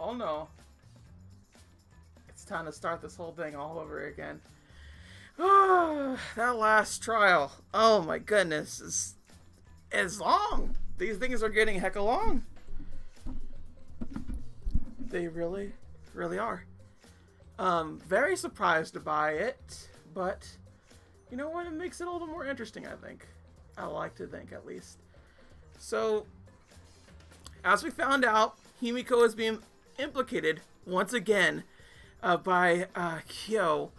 Oh no. It's time to start this whole thing all over again. That last trial. Oh my goodness. It's long. These things are getting hecka long. They really, really are. Very surprised by it, but you know what? It makes it a little more interesting, I think. I like to think, at least. So, as we found out, Himiko is being implicated once again by Kyo.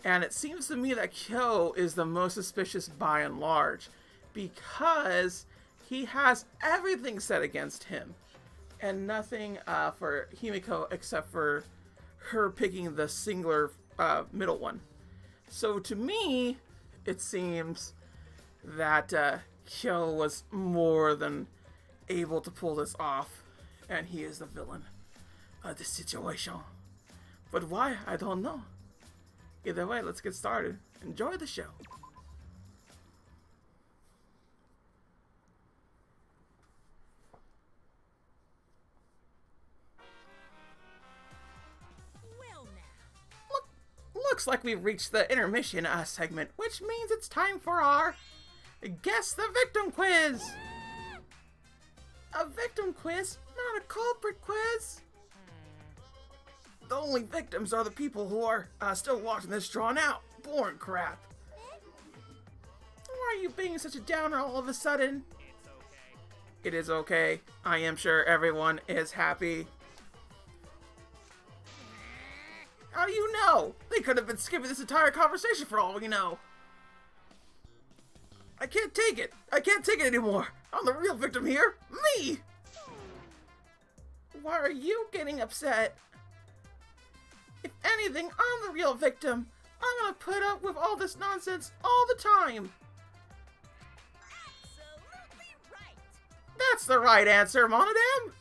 And it seems to me that Kyo is the most suspicious by and large, because he has everything set against him and nothing for Himiko except for her picking the singular middle one. So to me, it seems that Kyo was more than able to pull this off, and he is the villain of the situation. But why? I don't know. Either way, let's get started. Enjoy the show. Well now. Looks like we've reached the intermission segment, which means it's time for our Guess the Victim quiz. A victim quiz, not a culprit quiz. The only victims are the people who are still watching this drawn out. Boring crap. Why are you being such a downer all of a sudden? It's okay. It is okay. I am sure everyone is happy. How do you know? They could have been skipping this entire conversation for all we know. I can't take it. I can't take it anymore. I'm the real victim here. Me! Why are you getting upset? If anything, I'm the real victim. I'm gonna put up with all this nonsense all the time. Absolutely right. That's the right answer, Monodam.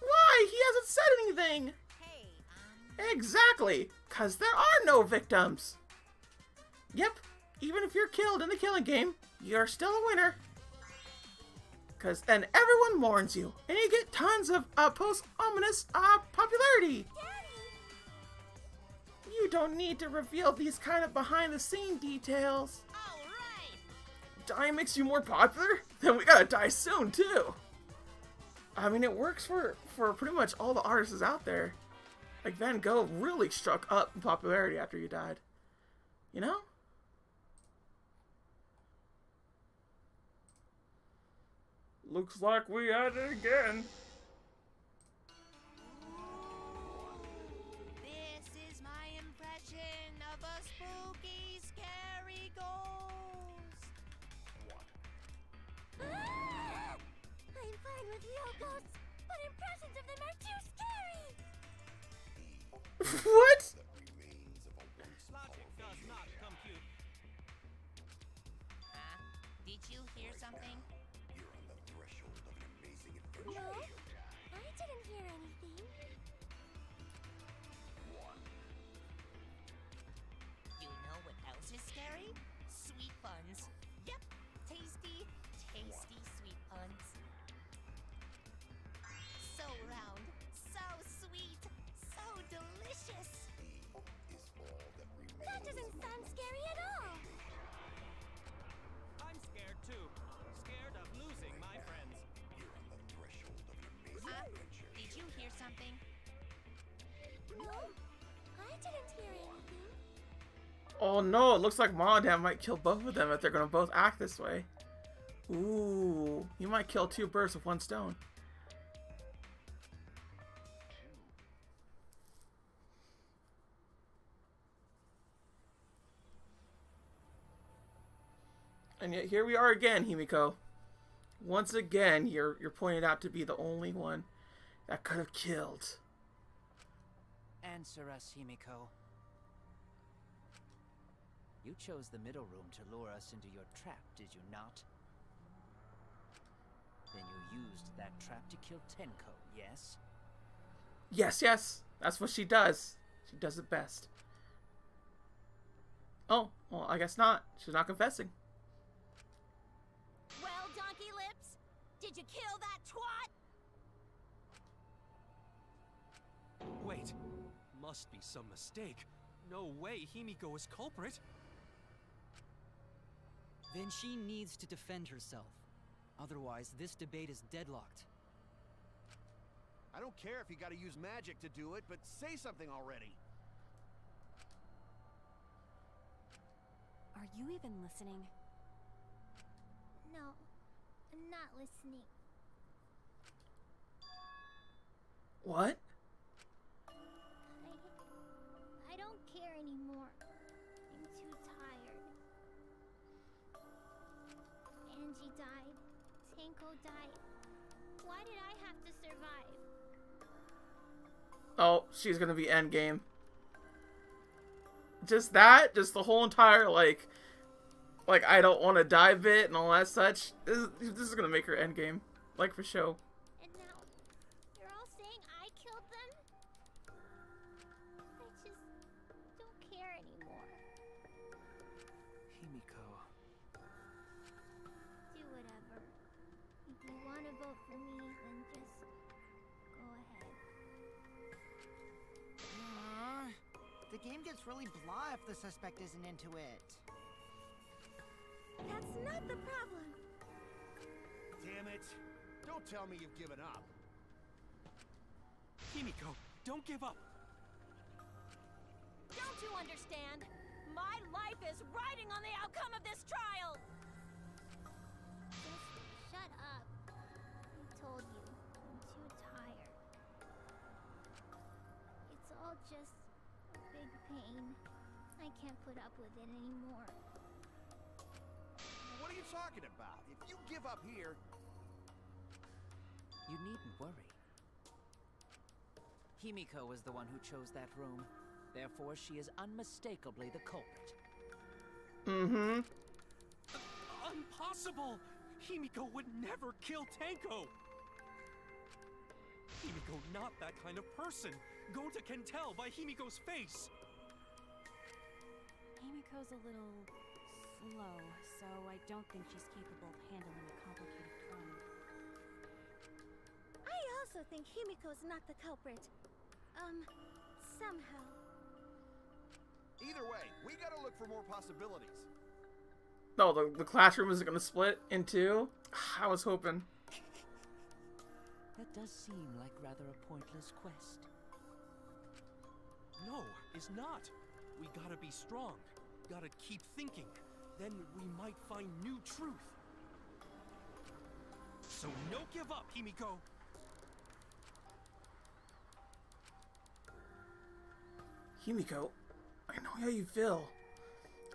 Why? He hasn't said anything. Hey, Exactly, because there are no victims. Yep, even if you're killed in the killing game, you're still a winner. Because then everyone mourns you, and you get tons of post-ominous popularity. You don't need to reveal these kind of behind-the-scene details. all right. Die makes you more popular? Then we gotta die soon, too. I mean, it works for pretty much all the artists out there. Like, Van Gogh really struck up in popularity after he died. You know? Looks like we had it again. This is my impression of a spooky, scary ghost. I'm fine with real ghosts, but impressions of them are too scary. What? Logic does not compute. Did you hear something? You're on the threshold of an amazing No, adventure. I didn't hear anything. You know what else is scary? Sweet buns. Yep, tasty, tasty sweet buns. So round, so sweet, so delicious. Is all that remains. That doesn't sound scary at all. I'm scared too. Scared of losing my friends. You're on the threshold of an amazing adventure. Did you hear something? No, I didn't hear anything. Oh no, it looks like Monodam might kill both of them if they're gonna both act this way. Ooh, you might kill two birds with one stone. And yet here we are again, Himiko. Once again, you're pointed out to be the only one that could have killed. Answer us, Himiko. You chose the middle room to lure us into your trap, did you not? Then you used that trap to kill Tenko, yes? Yes, yes, that's what she does. She does it best. Oh, well, I guess not. She's not confessing. Well, Donkey Lips, did you kill that twat? must be some mistake. No way Himiko is culprit. Then she needs to defend herself. Otherwise, this debate is deadlocked. I don't care if you gotta use magic to do it, but say something already. Are you even listening? No, I'm not listening. What? I don't care anymore. I'm too tired. Angie died. Tanko died. Why did I have to survive? Oh, she's gonna be endgame. Just that? Just the whole entire, like I don't want to die bit and all that such? This is gonna make her endgame. Like, for show. And now, you're all saying I killed them? I just don't care anymore. Himiko. Do whatever. If you want to vote for me, then just go ahead. The game gets really blah if the suspect isn't into it. That's not the problem. Damn it. Don't tell me you've given up. Himiko, don't give up. Don't you understand? My life is riding on the outcome of this trial! Just shut up. I told you, I'm too tired. It's all just big pain. I can't put up with it anymore. What are you talking about? If you give up here... You needn't worry. Himiko was the one who chose that room. Therefore, she is unmistakably the culprit. Mm-hmm. Impossible! Himiko would never kill Tanko! Himiko not that kind of person. Gonta can tell by Himiko's face. Himiko's a little slow, so I don't think she's capable of handling a complicated crime. I also think Himiko's not the culprit. Somehow. Either way, we gotta look for more possibilities. No, the classroom isn't gonna split in two? I was hoping. That does seem like rather a pointless quest. No, it's not. We gotta be strong. Gotta keep thinking. Then we might find new truth. So no give up, Himiko! Himiko, I know how you feel.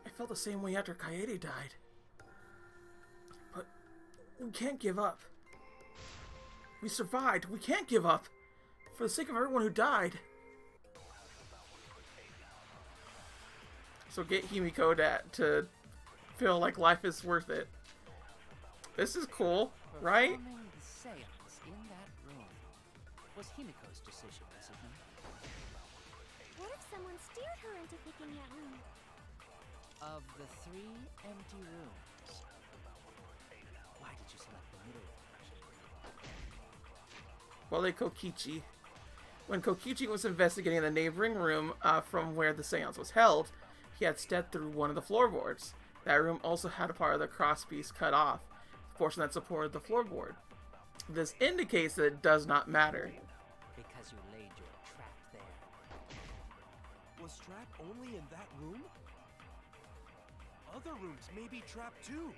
I felt the same way after Kaede died. But we can't give up. We survived. We can't give up. For the sake of everyone who died. So get Himiko to feel like life is worth it. This is cool, right? Performing the seance in that room was Himiko's decision, was it not? What if someone steered her into picking that room? Of the 3 empty rooms, why did you select the middle room? Well, Kokichi. When Kokichi was investigating the neighboring room from where the seance was held, he had stepped through one of the floorboards. That room also had a part of the crosspiece cut off, the portion that supported the floorboard. This indicates that it does not matter. Because you laid your trap there. Was Trap only in that room? Other rooms may be trapped too.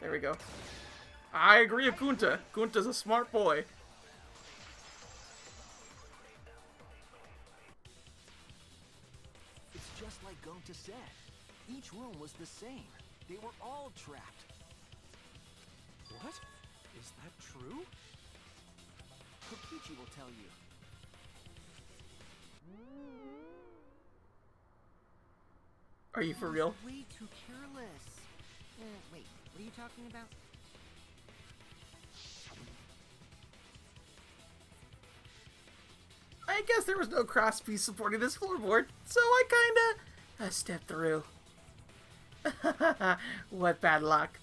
There we go. I agree with Gunta. Gunta's a smart boy. It's just like Gonta said. Each room was the same. They were all trapped. What? Is that true? Kokichi will tell you. Are you for real? Way too careless. Wait, what are you talking about? I guess there was no crosspiece supporting this floorboard, so I kinda stepped through. What bad luck.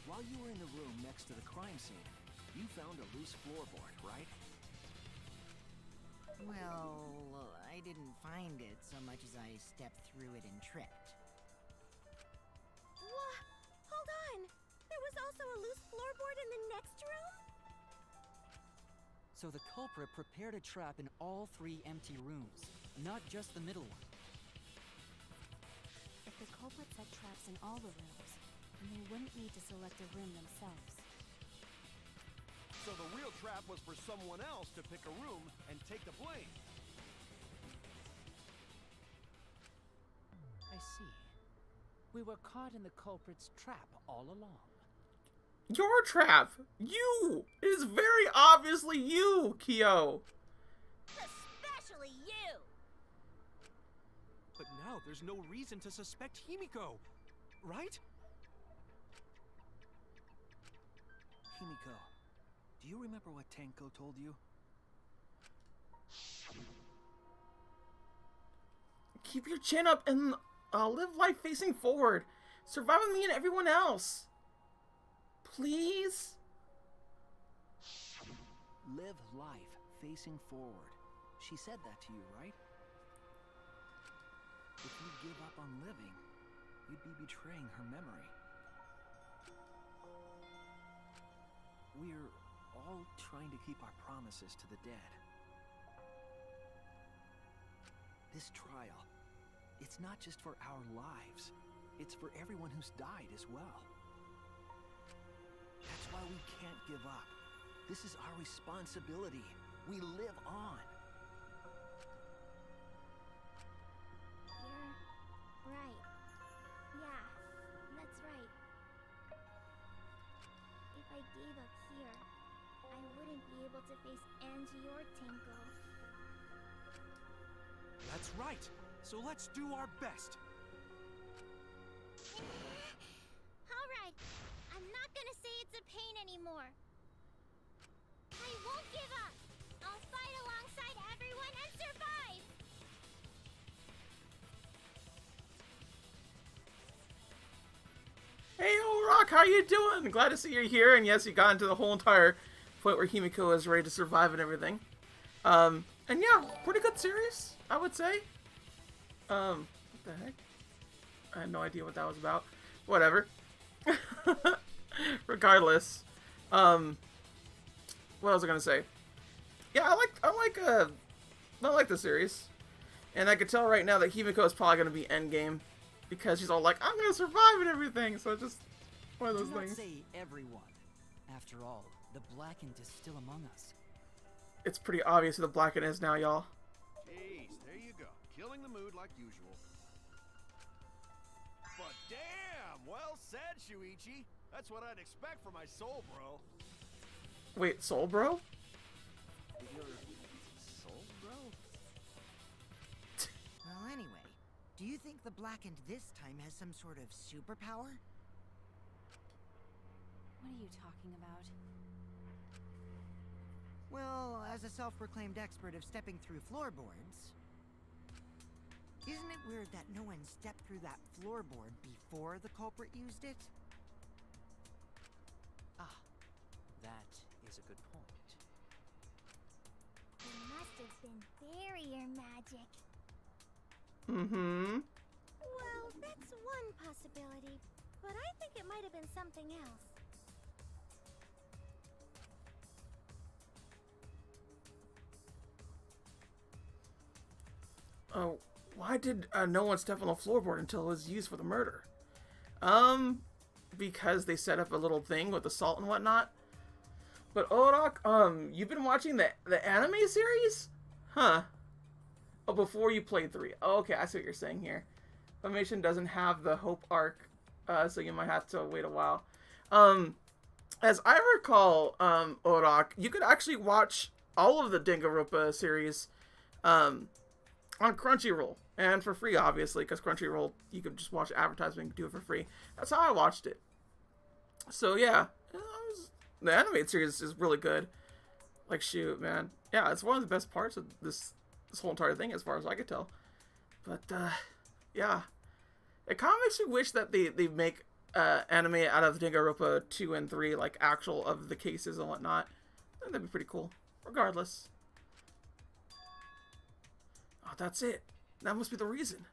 While you were in the room next to the crime scene, you found a loose floorboard, right? Well, I didn't find it so much as I stepped through it and tripped. What? Hold on! There was also a loose floorboard in the next room? So the culprit prepared a trap in all 3 empty rooms, not just the middle one. If the culprit set traps in all the rooms, then they wouldn't need to select a room themselves. So the real trap was for someone else to pick a room and take the blame. I see. We were caught in the culprit's trap all along. Your trap! You! It is very obviously you, Kyo! Especially you! But now there's no reason to suspect Himiko, right? Himiko, do you remember what Tenko told you? Keep your chin up and live life facing forward. Survive with me and everyone else. Please? Live life facing forward. She said that to you, right? If you give up on living, you'd be betraying her memory. We're all trying to keep our promises to the dead. This trial, it's not just for our lives. It's for everyone who's died as well. That's why we can't give up. This is our responsibility. We live on. You're right. Yeah, that's right. If I gave up here, I wouldn't be able to face Angie or Tenko. That's right. So let's do our best. Alright, I'm not gonna say it's a pain anymore. I won't give up. I'll fight alongside everyone and survive. Hey, Rock, how you doing? Glad to see you're here. And yes, you got into the whole entire point where Himiko is ready to survive and everything. And yeah, pretty good series, I would say. What the heck? I had no idea what that was about. Whatever. Regardless, what was I gonna say? Yeah, I like the series, and I could tell right now that Himiko is probably gonna be endgame because she's all like, "I'm gonna survive and everything." So it's just one of those Do not things. say everyone. After all, the Blackened is still among us. It's pretty obvious who the Blackened is now, y'all. Jeez, there you go. Killing the mood like usual. But damn, well said, Shuichi. That's what I'd expect from my soul, bro. Wait, Soul Bro? Your soul, bro? Well, anyway, do you think the Blackened this time has some sort of superpower? What are you talking about? Well, as a self-proclaimed expert of stepping through floorboards, isn't it weird that no one stepped through that floorboard before the culprit used it? Ah, that is a good point. It must have been barrier magic. Mm-hmm. Well, that's one possibility, but I think it might have been something else. Oh, why did no one step on the floorboard until it was used for the murder? Because they set up a little thing with the salt and whatnot. But Odok, you've been watching the anime series? Huh. Oh, before you played 3. Oh, okay, I see what you're saying here. Funimation doesn't have the Hope arc, so you might have to wait a while. As I recall, Odok, you could actually watch all of the Danganronpa series, on Crunchyroll, and for free, obviously, because Crunchyroll, you could just watch advertisement and do it for free. That's how I watched it. So yeah, the animated series is really good. Like, shoot, man. Yeah, it's one of the best parts of this whole entire thing, as far as I could tell. But, yeah. It kind of makes me wish that they make anime out of Danganronpa 2 and 3, like, actual of the cases and whatnot. I think that'd be pretty cool. Regardless. Oh, that's it. That must be the reason.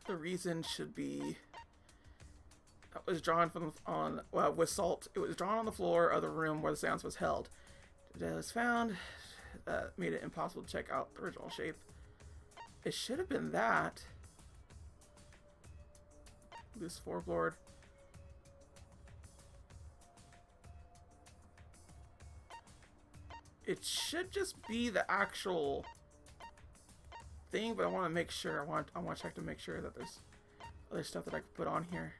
The reason should be that was drawn from with salt. It was drawn on the floor of the room where the seance was held. It was found that made it impossible to check out the original shape. It should have been that. Loose floorboard. It should just be the actual thing, but I want to make sure. I want to check to make sure that there's other stuff that I can put on here.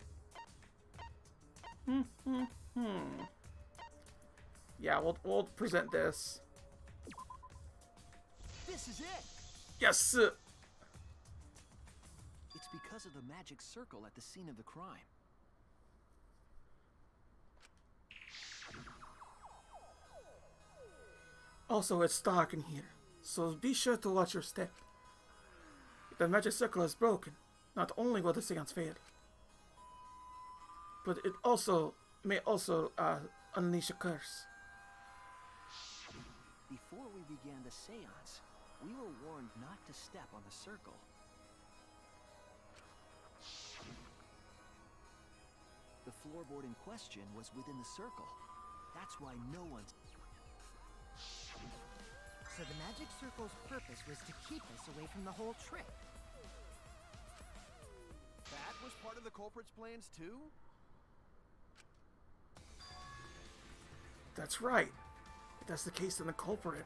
Yeah, we'll present this. This is it! Yes! It's because of the magic circle at the scene of the crime. Also, it's dark in here, so be sure to watch your step. If the magic circle is broken, not only will the seance fail, but it may also unleash a curse. Before we began the seance, we were warned not to step on the circle. The floorboard in question was within the circle. That's why no one's... So the magic circle's purpose was to keep us away from the whole trick. That was part of the culprit's plans too? That's right. If that's the case, then the culprit.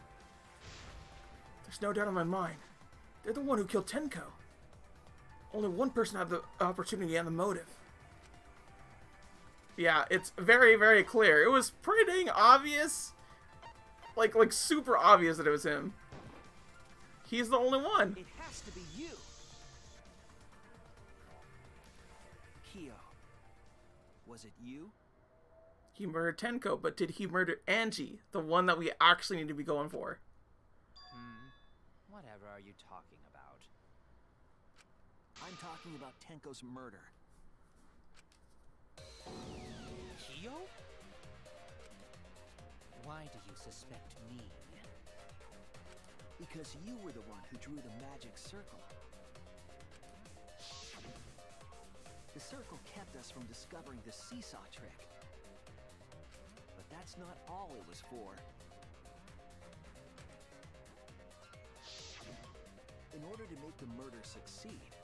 There's no doubt in my mind. They're the one who killed Tenko. Only one person had the opportunity and the motive. Yeah, it's very, very clear. It was pretty dang obvious. Like super obvious that it was him. He's the only one. It has to be you. Kyo. Was it you? He murdered Tenko, but did he murder Angie? The one that we actually need to be going for. Whatever are you talking about? I'm talking about Tenko's murder. Kyo? Why do you suspect me? Because you were the one who drew the magic circle. The circle kept us from discovering the seesaw trick. But that's not all it was for. In order to make the murder succeed,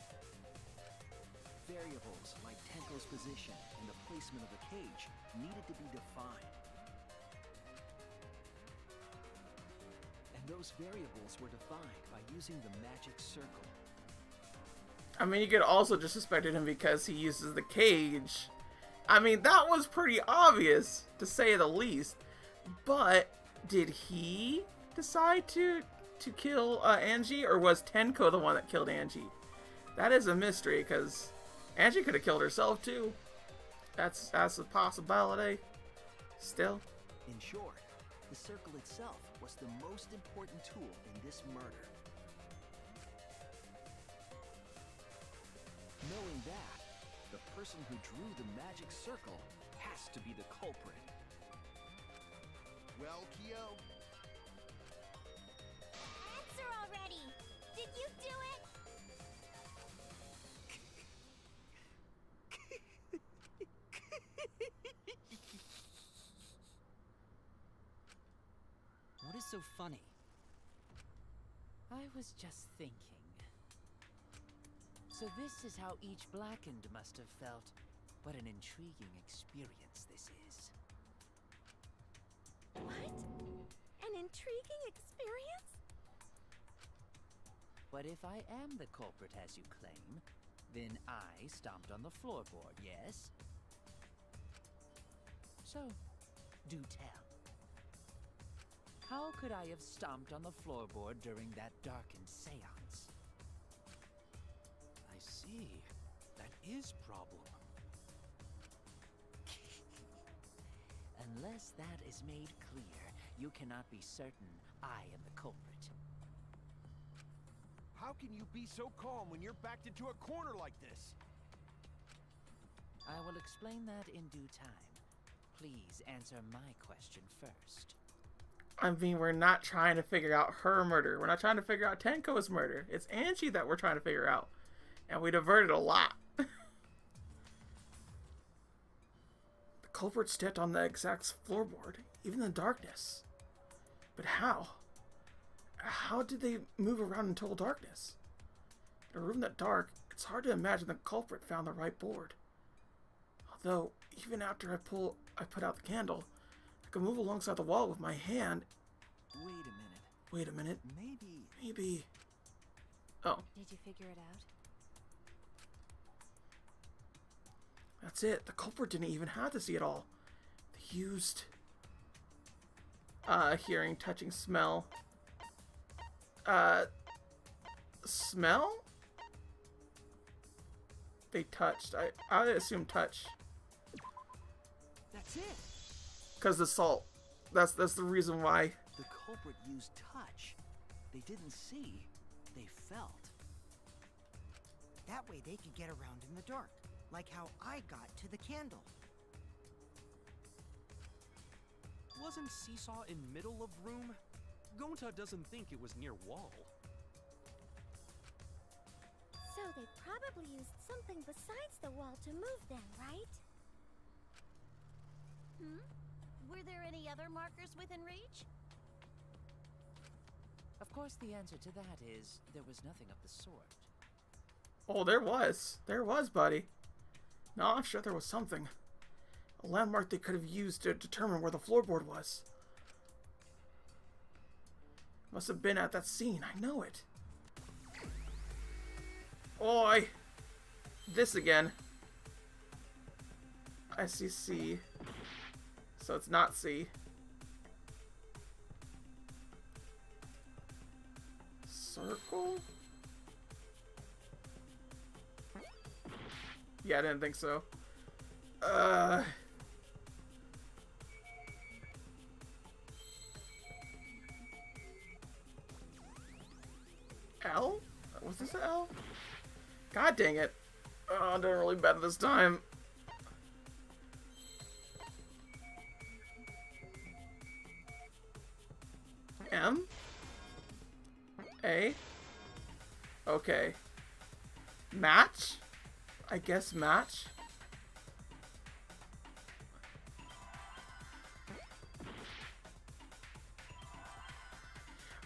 variables like Tenko's position and the placement of the cage needed to be defined. And those variables were defined by using the magic circle. I mean, you could also just suspected him because he uses the cage. I mean, that was pretty obvious, to say the least. But did he decide to kill Angie, or was Tenko the one that killed Angie? That is a mystery, because Angie could have killed herself too. That's a possibility. Still. In short, the circle itself was the most important tool in this murder. Knowing that, the person who drew the magic circle has to be the culprit. Well, Kyo? Answer already! Did you do it? What is so funny? I was just thinking. So this is how each Blackened must have felt. What an intriguing experience this is. What? An intriguing experience? But if I am the culprit as you claim, then I stomped on the floorboard, yes? So, do tell. How could I have stomped on the floorboard during that darkened seance? I see. That is problem. Unless that is made clear, you cannot be certain I am the culprit. How can you be so calm when you're backed into a corner like this? I will explain that in due time. Please answer my question first. I mean, we're not trying to figure out her murder. We're not trying to figure out Tenko's murder. It's Angie that we're trying to figure out. And we diverted a lot. The culprit stepped on the exact floorboard, even in the darkness. But how? How did they move around in total darkness? In a room that dark, it's hard to imagine the culprit found the right board. Although, even after I put out the candle, I could move alongside the wall with my hand. Wait a minute. Wait a minute. Maybe. Oh. Did you figure it out? That's it. The culprit didn't even have to see it all. They used hearing, touching, smell. Smell? They touched. I would assume touch. That's it. Because the salt. That's the reason why. The culprit used touch. They didn't see. They felt. That way they could get around in the dark, like how I got to the candle. Wasn't Seesaw in middle of room? Gonta doesn't think it was near wall. So they probably used something besides the wall to move them, right? Were there any other markers within reach? Of course, the answer to that is there was nothing of the sort. Oh, there was. There was, buddy. No, I'm sure there was something. A landmark they could have used to determine where the floorboard was. Must have been at that scene. I know it. Oi! This again. I see C. So it's not C. Circle? Yeah, I didn't think so. L? Was this an L? God dang it. Oh, I'm doing really bad this time. M? A? Okay. Match? I guess match?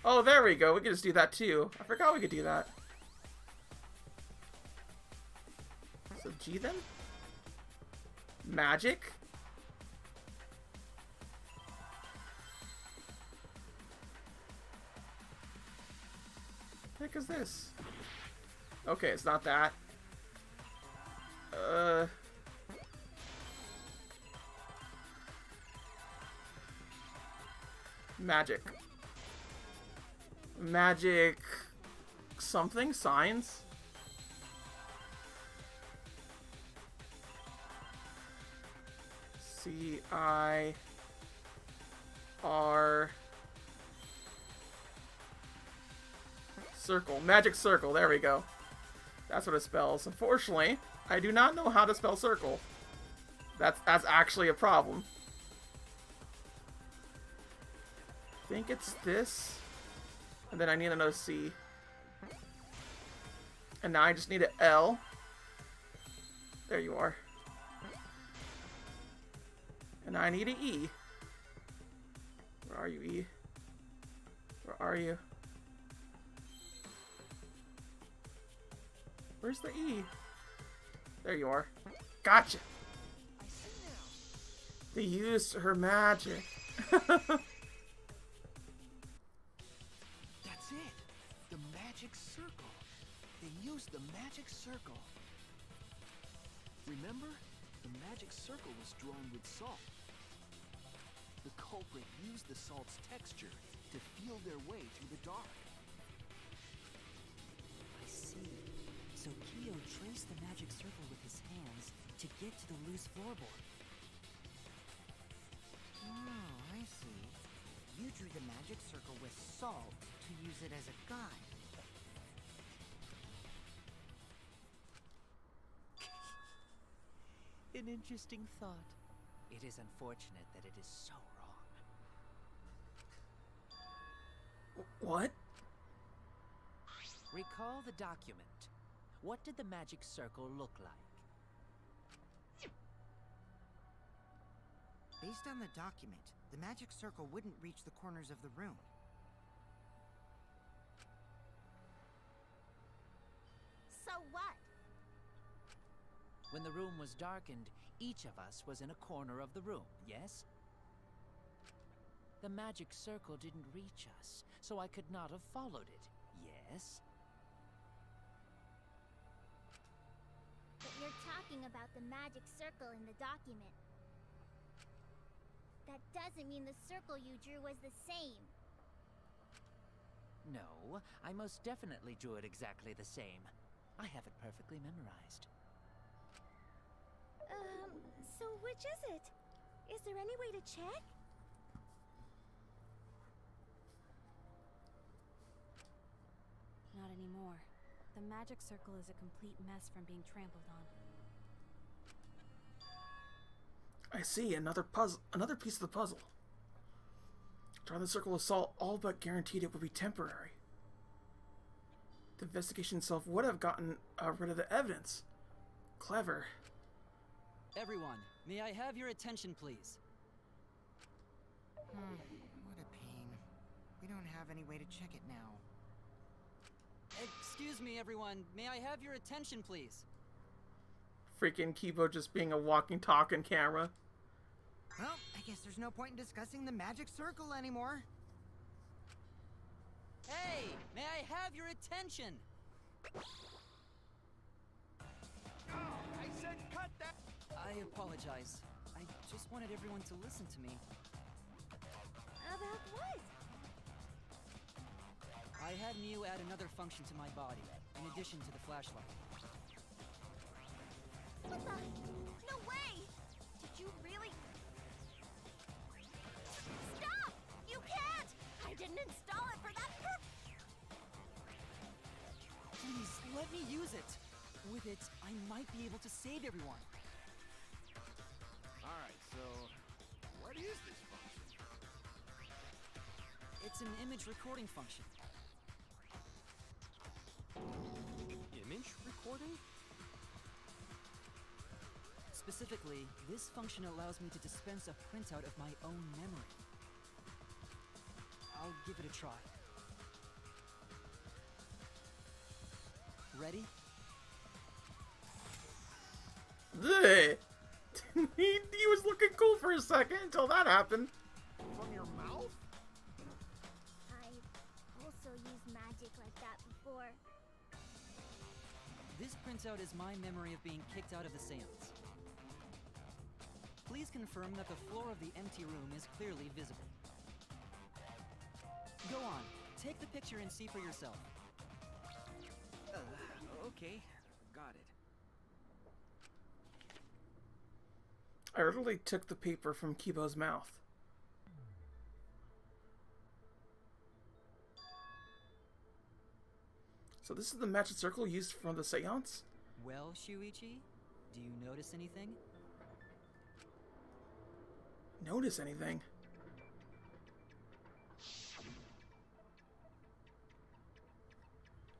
Oh, there we go. We can just do that too. I forgot we could do that. So G then? Magic? What the heck is this? Okay, it's not that. Magic. Magic something? Signs? C-I-R... Circle. Magic circle. There we go. That's what it spells. Unfortunately, I do not know how to spell circle. That's actually a problem. I think it's this. And then I need another C. And now I just need an L. There you are. And now I need an E. Where are you, E? Where are you? Where's the E? There you are. Gotcha! I see now. They used her magic. That's it. The magic circle. They used the magic circle. Remember? The magic circle was drawn with salt. The culprit used the salt's texture to feel their way through the dark. I see. So Kyo traced the magic circle with his hands to get to the loose floorboard. Oh, I see. You drew the magic circle with salt to use it as a guide. An interesting thought. It is unfortunate that it is so wrong. What? Recall the document. What did the magic circle look like? Based on the document, the magic circle wouldn't reach the corners of the room. So what? When the room was darkened, each of us was in a corner of the room, yes? The magic circle didn't reach us, so I could not have followed it, yes? But you're talking about the magic circle in the document. That doesn't mean the circle you drew was the same. No, I most definitely drew it exactly the same. I have it perfectly memorized. So which is it? Is there any way to check? Not anymore. The magic circle is a complete mess from being trampled on. I see, another piece of the puzzle. Drawing the circle of salt all but guaranteed it would be temporary. The investigation itself would have gotten rid of the evidence. Clever. Everyone, may I have your attention, please? What a pain. We don't have any way to check it now. Excuse me, everyone. May I have your attention, please? Freaking Kibo just being a walking, talking camera. Well, I guess there's no point in discussing the magic circle anymore. Hey, may I have your attention? Oh, I said cut that! I apologize. I just wanted everyone to listen to me. About what? I had Miu add another function to my body, in addition to the flashlight. What the? No way! Did you really? Stop! You can't! I didn't install it for that purpose! Please, let me use it. With it, I might be able to save everyone. Alright, so what is this function? It's an image recording function. Image recording? Specifically, this function allows me to dispense a printout of my own memory. I'll give it a try. Ready? Ugh. he was looking cool for a second until that happened. From your mouth? I also used magic like that before. This printout is my memory of being kicked out of the seance. Please confirm that the floor of the empty room is clearly visible. Go on, take the picture and see for yourself. Okay, got it. I literally took the paper from Kibo's mouth. So this is the magic circle used for the seance? Well, Shuichi, do you notice anything? Notice anything?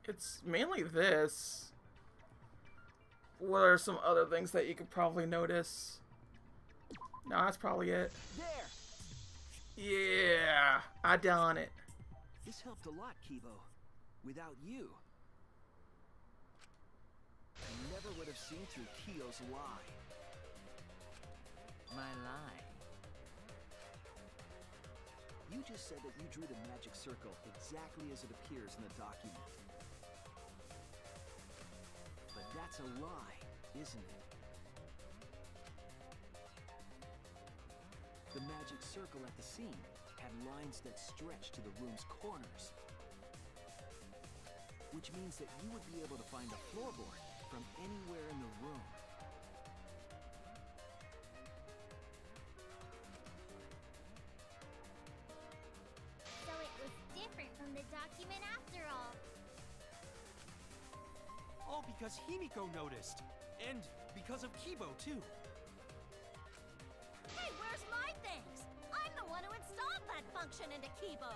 It's mainly this. What are some other things that you could probably notice? No, that's probably it. There! Yeah, I done it. This helped a lot, Kibo. Without you, I never would have seen through Kiyo's lie. My lie. You just said that you drew the magic circle exactly as it appears in the document. But that's a lie, isn't it? The magic circle at the scene had lines that stretched to the room's corners. Which means that you would be able to find a floorboard from anywhere in the room. So it was different from the document after all. All because Himiko noticed. And because of Kibo, too. Hey, where's my things? I'm the one who installed that function into Kibo.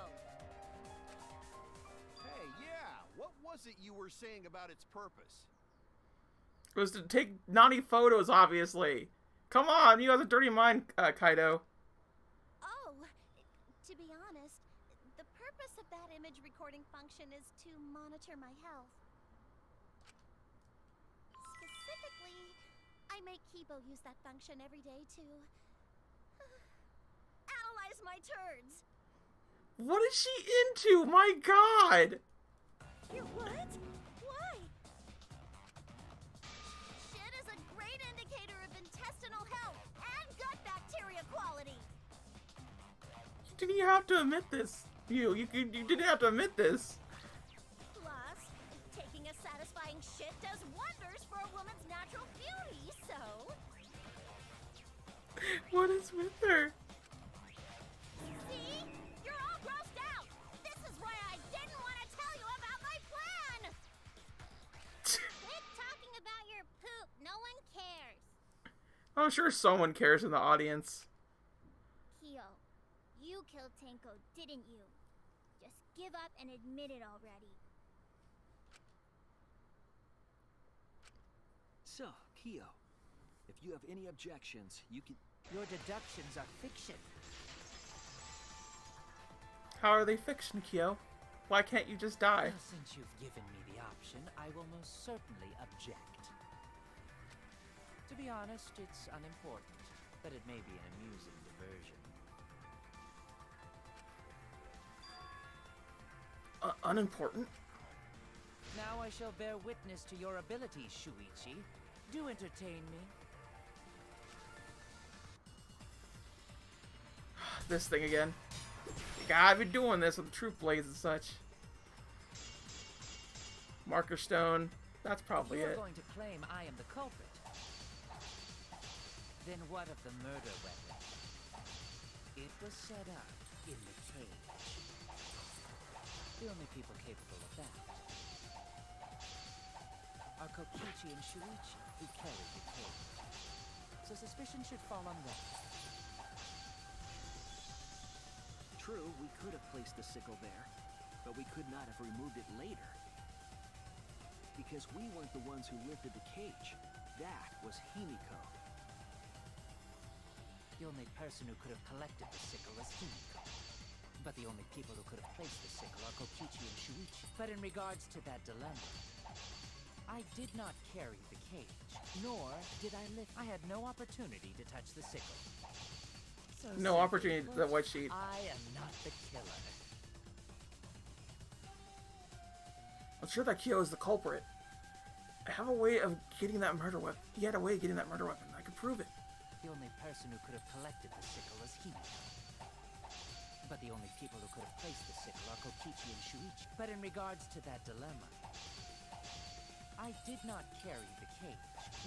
was it you were saying about its purpose? It was to take naughty photos, obviously. Come on, you have a dirty mind, Kaido. Oh, to be honest, the purpose of that image recording function is to monitor my health. Specifically, I make Kibo use that function every day to analyze my turds. What is she into? My God! You what? Why? Shit is a great indicator of intestinal health and gut bacteria quality. You didn't even have to admit this. You didn't have to admit this. Plus, taking a satisfying shit does wonders for a woman's natural beauty, so... What is with her? See? You're all grossed out! This is why I didn't want to tell you about my plan! Quit talking about your poop. No one cares. I'm sure someone cares in the audience. Kyo, you killed Tenko, didn't you? Just give up and admit it already. So, Kyo, if you have any objections, you can... Your deductions are fiction. How are they fiction, Kyo? Why can't you just die? Well, since you've given me the option, I will most certainly object. To be honest, it's unimportant, but it may be an amusing diversion. Unimportant? Now I shall bear witness to your abilities, Shuichi. Do entertain me. This thing again. God, I've been doing this with Troop Blades and such. Marker Stone. That's probably You're it. going to claim I am the culprit. Then what of the murder weapon? It was set up in the cage. The only people capable of that are Kokichi and Shuichi, who carried the cage. So suspicion should fall on them. True, we could have placed the sickle there, but we could not have removed it later. Because we weren't the ones who lifted the cage. That was Himiko. The only person who could have collected the sickle is Himiko. But the only people who could have placed the sickle are Kokichi and Shuichi. But in regards to that dilemma, I did not carry the cage, nor did I lift. I had no opportunity to touch the sickle. So No opportunity to the white sheet. I am not the killer. I'm sure that Kyo is the culprit. I have a way of getting that murder weapon. He had a way of getting that murder weapon. I could prove it. The only person who could have collected the sickle is Himiko. But the only people who could have placed the sickle are Kokichi and Shuichi. But in regards to that dilemma, I did not carry the cage,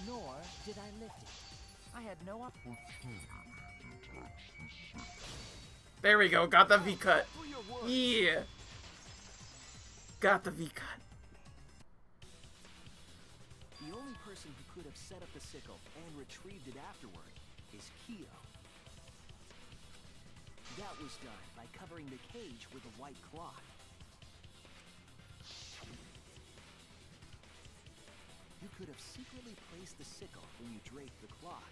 nor did I lift it. I had no opportunity. There we go. Got the V-cut. Yeah. Got the V-cut. The only person who could have set up the sickle and retrieved it afterward is Kyo. That was done by covering the cage with a white cloth. You could have secretly placed the sickle when you draped the cloth.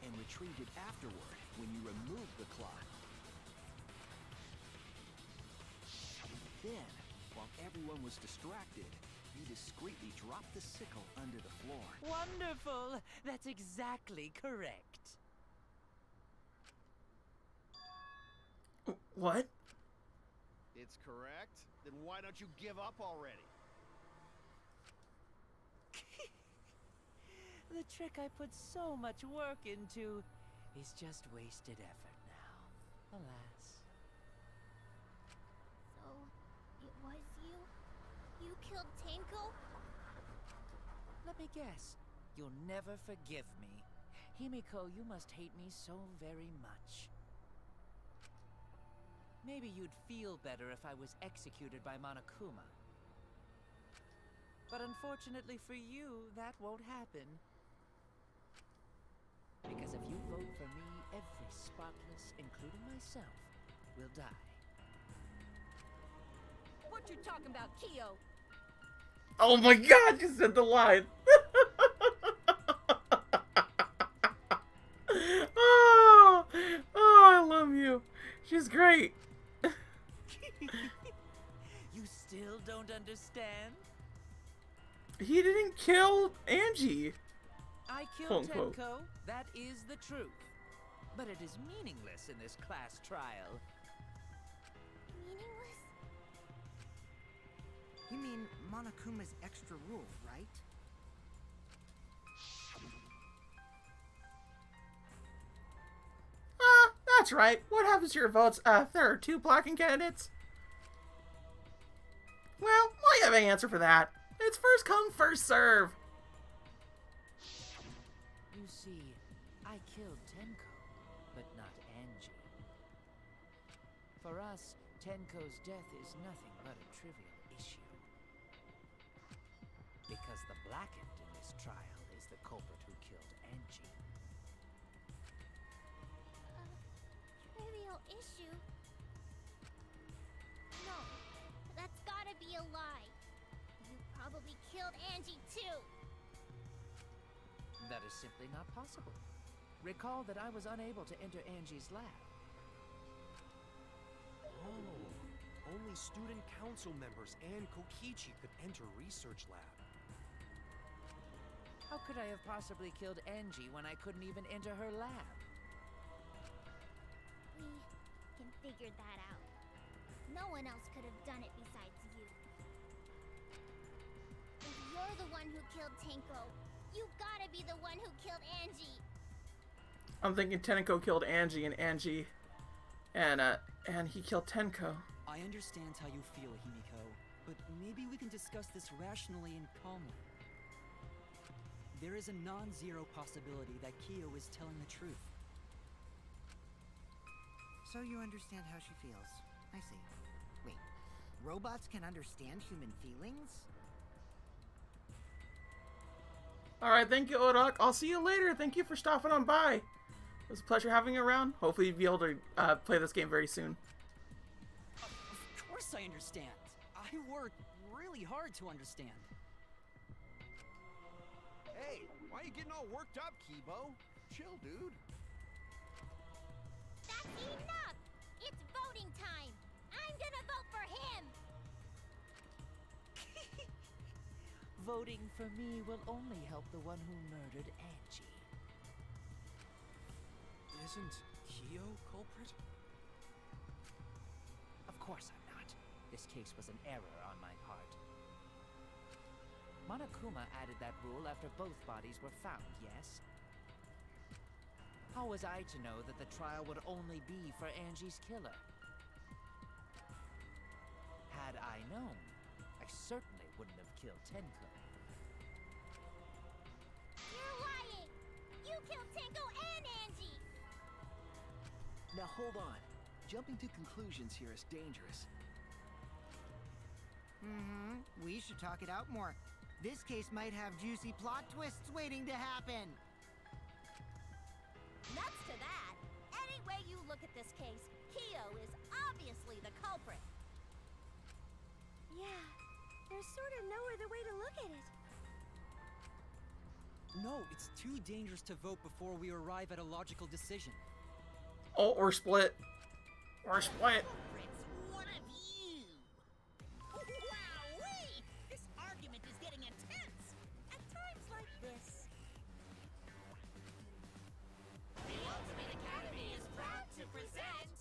And retrieved it afterward when you removed the cloth. Then, while everyone was distracted, you discreetly dropped the sickle under the floor. Wonderful! That's exactly correct. What? It's correct? Then why don't you give up already? The trick I put so much work into is just wasted effort now. Alas. So, it was you? You killed Tenko? Let me guess. You'll never forgive me. Himiko, you must hate me so very much. Maybe you'd feel better if I was executed by Monokuma. But unfortunately for you, that won't happen. Because if you vote for me, every Sparkless, including myself, will die. What you talking about, Kyo? Oh my god, you said the line. Oh, I love you. She's great. You still don't understand? He didn't kill Angie. I Quote, killed unquote. Tenko, that is the truth. But it is meaningless in this class trial. Meaningless? You mean Monokuma's extra rule, right? That's right. What happens to your votes? There are 2 blocking candidates. Well, I have an answer for that. It's first come, first serve. You see, I killed Tenko, but not Angie. For us, Tenko's death is nothing but a trivial issue. Because the blackened in this trial is the culprit who killed Angie. Trivial issue? No, that's gotta be a lie. You probably killed Angie too. That is simply not possible. Recall that I was unable to enter Angie's lab. Oh, only student council members and Kokichi could enter research lab. How could I have possibly killed Angie when I couldn't even enter her lab? We can figure that out. No one else could have done it besides you. If you're the one who killed Tenko, you gotta be the one who killed Angie. I'm thinking Tenko killed Angie and he killed Tenko. I understand how you feel, Himiko, but maybe we can discuss this rationally and calmly. There is a non-zero possibility that Kyo is telling the truth. So you understand how she feels. I see. Wait, robots can understand human feelings? Alright, thank you, Odok. I'll see you later. Thank you for stopping on by. It was a pleasure having you around. Hopefully you'll be able to play this game very soon. Of course I understand. I worked really hard to understand. Hey, why are you getting all worked up, Kibo? Chill, dude. That's enough! It's voting time! I'm gonna vote for him! Voting for me will only help the one who murdered Angie. Isn't Kyo culprit? Of course I'm not. This case was an error on my part. Monokuma added that rule after both bodies were found, yes? How was I to know that the trial would only be for Angie's killer? Had I known, I certainly wouldn't have killed Tenko. You're lying! You killed Tenko and Angie! Now hold on. Jumping to conclusions here is dangerous. We should talk it out more. This case might have juicy plot twists waiting to happen. Nuts to that! Any way you look at this case, Kyo is obviously the culprit. Yeah, there's sort of no other way to look at it. No, it's too dangerous to vote before we arrive at a logical decision. Oh, or split. Or split. Culprits, one of you! Wowee! This argument is getting intense! At times like this. The Ultimate Academy is proud to present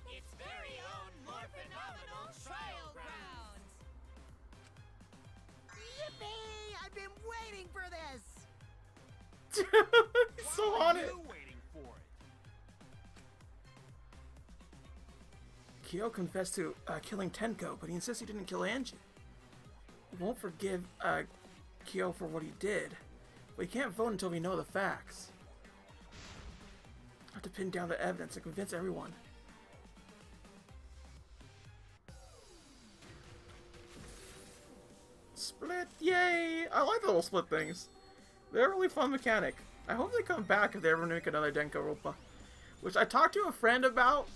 its very own more phenomenal trial grounds! Yippee! I've been waiting for this! He's so Why on are it. you waiting for it? Kyo confessed to killing Tenko, but he insists he didn't kill Angie. We won't forgive Kyo for what he did. We can't vote until we know the facts. I have to pin down the evidence and convince everyone. Split, yay! I like the little split things. They're a really fun mechanic. I hope they come back if they ever make another Danganronpa. Which I talked to a friend about.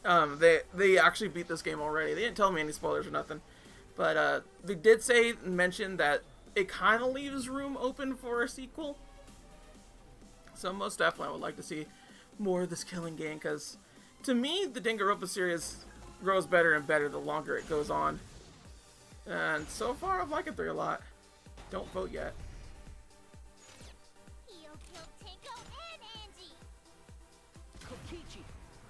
They actually beat this game already. They didn't tell me any spoilers or nothing. But they did mention that it kind of leaves room open for a sequel. So most definitely I would like to see more of this killing game. Because to me, the Danganronpa series grows better and better the longer it goes on. And so far I've liked it through a lot. Don't vote yet. Kyo killed Tenko and Angie. Kokichi!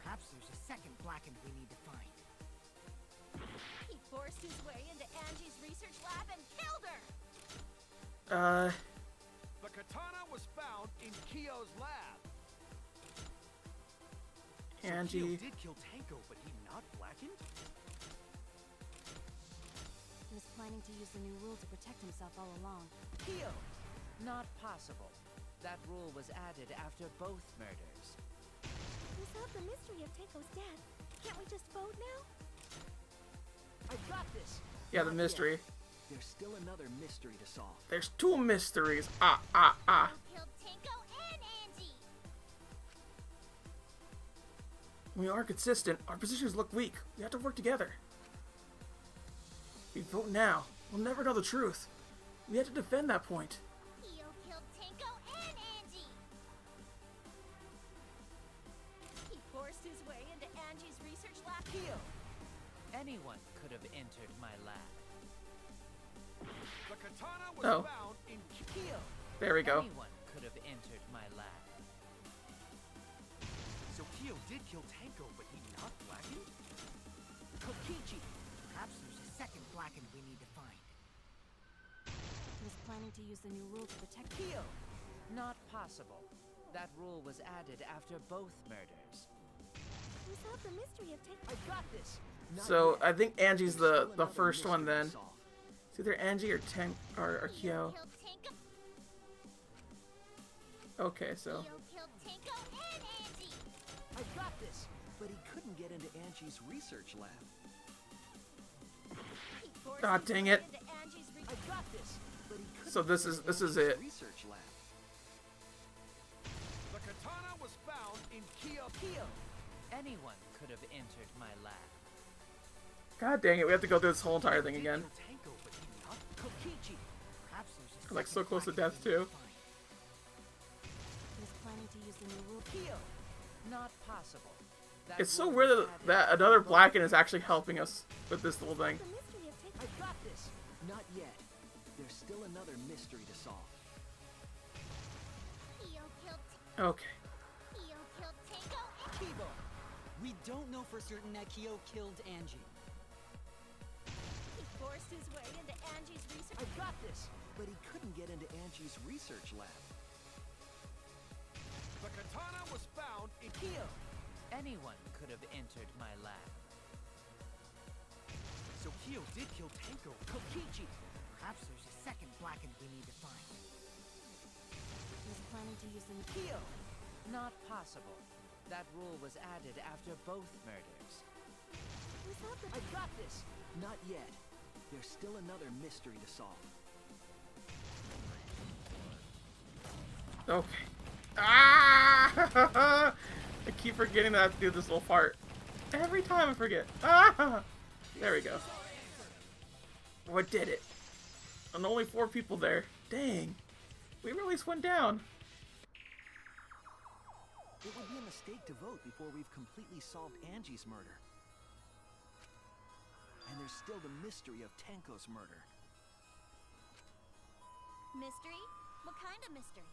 Perhaps there's a second Blackened we need to find. He forced his way into Angie's research lab and killed her! The katana was found in Kyo's lab. Angie. Kyo did kill Tenko, but he not Blackened? He was planning to use the new rule to protect himself all along. Kyo! Not possible. That rule was added after both murders. We solved the mystery of Tenko's death. Can't we just vote now? I've got this. Yeah, the mystery. There's still another mystery to solve. There's two mysteries. Kyo killed Tenko and Angie. We are consistent. Our positions look weak. We have to work together. If we vote now, we'll never know the truth. We have to defend that point. Kyo killed Tenko and Angie. He forced his way into Angie's research lab. Kyo! Anyone could have entered my lab. The katana was Oh. found in Kyo! There we go. Anyone could have entered my lab. So Kyo did kill Tenko, but he not Blackened? Kokichi! Perhaps there's a second Blackened we need to find. He was planning to use the new rule to protect Kyo! Not possible. That rule was added after both murders. We solved the mystery of Tenko. I've got this. Not So yet. I think Angie's There's the still another first one mystery to then. solve. It's either Angie or or Kyo. Killed Tenko. Okay, so Kyo killed Tenko and Angie. I've got this. But he couldn't get into Angie's research lab. He forced God his dang way it. into Angie's I've got this. But he couldn't So this get is- into this is Angie's it. Research lab. The katana was found in Kyo. Kyo! Anyone could have entered my lab. God dang it, we have to go through this whole entire thing Did again. kill Tenko, but he not Kokichi! Perhaps there's a Like, so second close to Blackened death, we need too. find. He was planning to use the new rule. Kyo! Not possible. That It's so rule weird was that, added that after another both Blacken is actually helping us with this little thing. The mystery of Tenko. I've got this. Not yet. There's still another mystery to solve. Kyo killed. Okay. Kyo killed Tenko and Kibo! We don't know for certain that Kyo killed Angie. He forced his way into Angie's research. I've got this. But he couldn't get into Angie's research lab. The katana was found in Kyo! Anyone could have entered my lab. So Kyo did kill Tenko. Kokichi! Perhaps there's a second Blackened we need to find. He was planning to use the new Kyo! Not possible. That rule was added after both murders. we solved the. I've got this. Not yet. There's still another mystery to solve. Okay. Ah! I keep forgetting that I have to do this little part. Every time I forget. Ah! There we go. Oh, I did it. And only 4 people there. Dang. We really went down. It would be a mistake to vote before we've completely solved Angie's murder. And there's still the mystery of Tenko's murder. Mystery? What kind of mystery?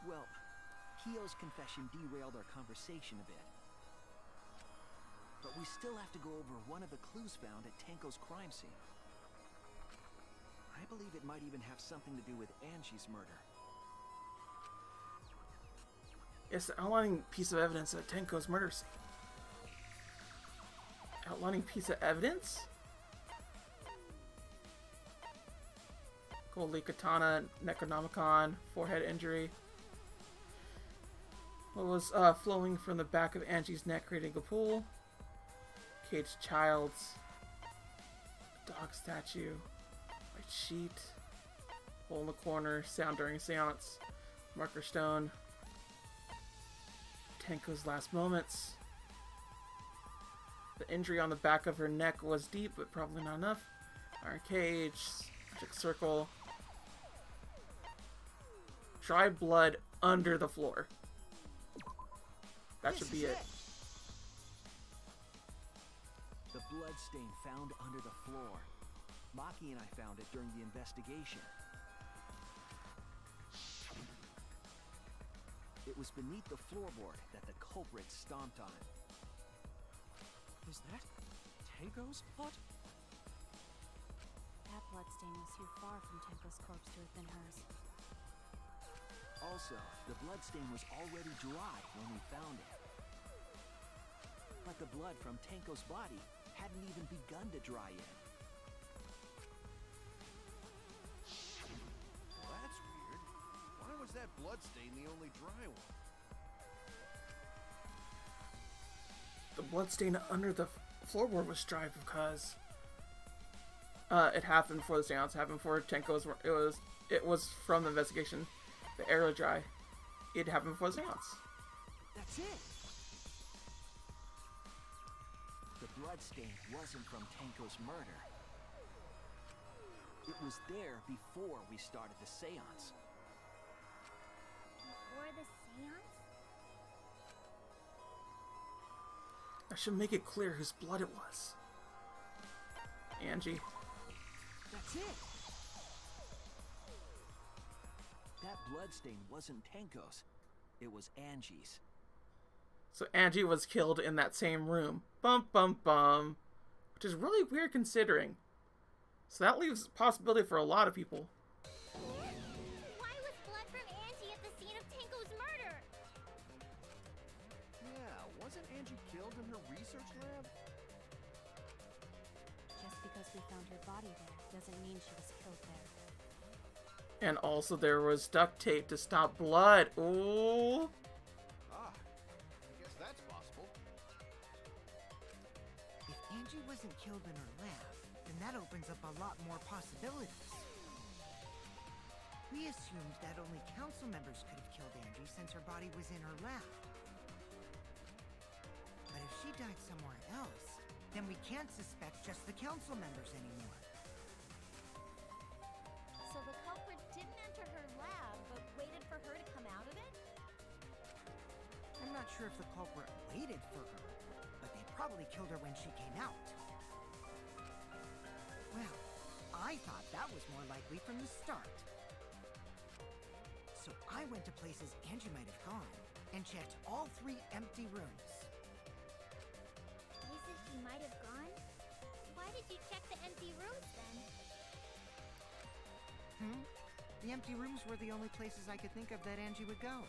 Well, Kyo's confession derailed our conversation a bit. But we still have to go over one of the clues found at Tenko's crime scene. I believe it might even have something to do with Angie's murder. It's the outlining piece of evidence at Tenko's murder scene. Outlining piece of evidence? Goldie katana, Necronomicon, forehead injury. What was flowing from the back of Angie's neck, creating a pool. Caged child's dog statue. White sheet. Hole in the corner. Sound during seance. Marker stone. Tenko's last moments. The injury on the back of her neck was deep, but probably not enough. Iron cage. Magic circle. Dry blood under the floor. That should be it. The blood stain found under the floor. Maki and I found it during the investigation. It was beneath the floorboard that the culprit stomped on. Is that Tenko's blood? That bloodstain was too far from Tenko's corpse to have been hers. Also, the bloodstain was already dry when we found it. But the blood from Tenko's body hadn't even begun to dry yet. Well, that's weird. Why was that bloodstain the only dry one? The bloodstain under the floorboard was dry because it happened before the seance. Happened before Tenko's. It was from the investigation. The arrow dry. It happened before the seance. That's it. The bloodstain wasn't from Tenko's murder. It was there before we started the seance. Before the seance? I should make it clear whose blood it was. Angie. That's it. That bloodstain wasn't Tenko's. It was Angie's. So Angie was killed in that same room. Bum bum bum. Which is really weird considering. So that leaves possibility for a lot of people. Why was blood from Angie at the scene of Tenko's murder? Yeah, wasn't Angie killed in her research lab? Just because we found her body there doesn't mean she was killed there. And also there was duct tape to stop blood. Ooh. Ah, I guess that's possible. If Angie wasn't killed in her lab, then that opens up a lot more possibilities. We assumed that only council members could have killed Angie since her body was in her lab. But if she died somewhere else, then we can't suspect just the council members anymore. So the culprit didn't enter her lab, but waited for her to come out of it? I'm not sure if the culprit waited for her, but they probably killed her when she came out. Well, I thought that was more likely from the start. So I went to places Angie might have gone, and checked all 3 empty rooms. Places she might have gone? Why did you check the empty rooms then? The empty rooms were the only places I could think of that Angie would go.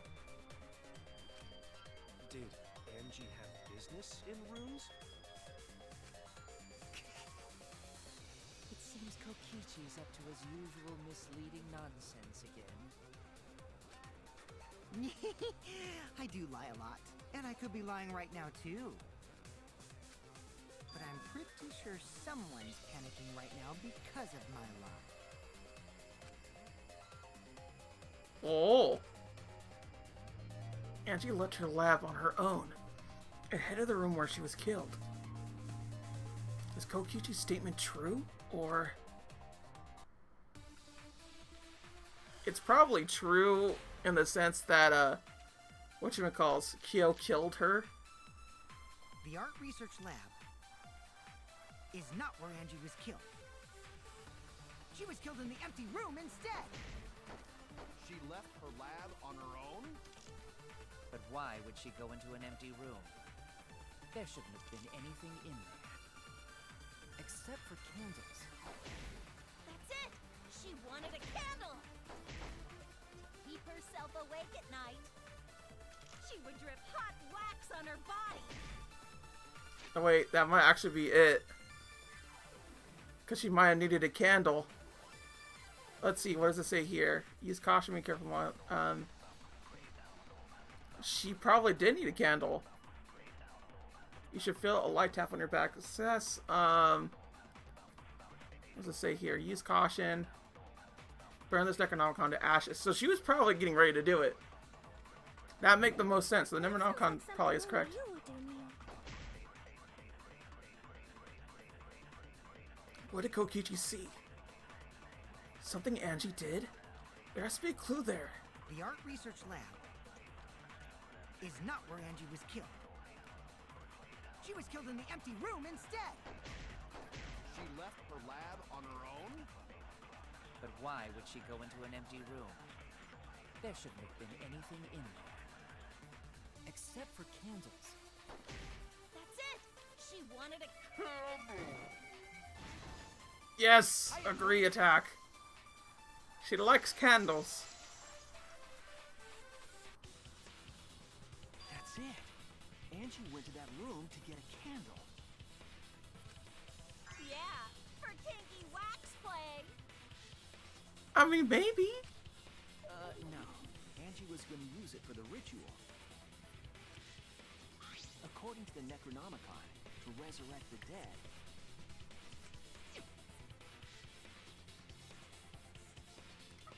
Did Angie have business in rooms? It seems Kokichi's up to his usual misleading nonsense again. I do lie a lot, and I could be lying right now too. But I'm pretty sure someone's panicking right now because of my lie. Oh. Angie left her lab on her own, ahead of the room where she was killed. Is Kokichi's statement true, or... It's probably true in the sense that, whatchamacalls, Kyo killed her. The art research lab is not where Angie was killed. She was killed in the empty room instead. She left her lab on her own? But why would she go into an empty room? There shouldn't have been anything in there. Except for candles. That's it! She wanted a candle! To keep herself awake at night. She would drip hot wax on her body. Oh wait, that might actually be it. Because she might have needed a candle. Let's see, what does it say here? Use caution, be careful. She probably did need a candle. You should feel a light tap on your back. Success. What does it say here? Use caution. Burn this Necronomicon to ashes. So she was probably getting ready to do it. That make the most sense. The Necronomicon probably is correct. What did Kokichi see? Something Angie did? There has to be a clue there. The art research lab is not where Angie was killed. She was killed in the empty room instead. She left her lab on her own? But why would she go into an empty room? There shouldn't have been anything in there. Except for candles. That's it! She wanted a candle! Yes! Agree attack. She likes candles. That's it. Angie went to that room to get a candle. Yeah, for kinky wax play! I mean, maybe. No. Angie was going to use it for the ritual. According to the Necronomicon, to resurrect the dead.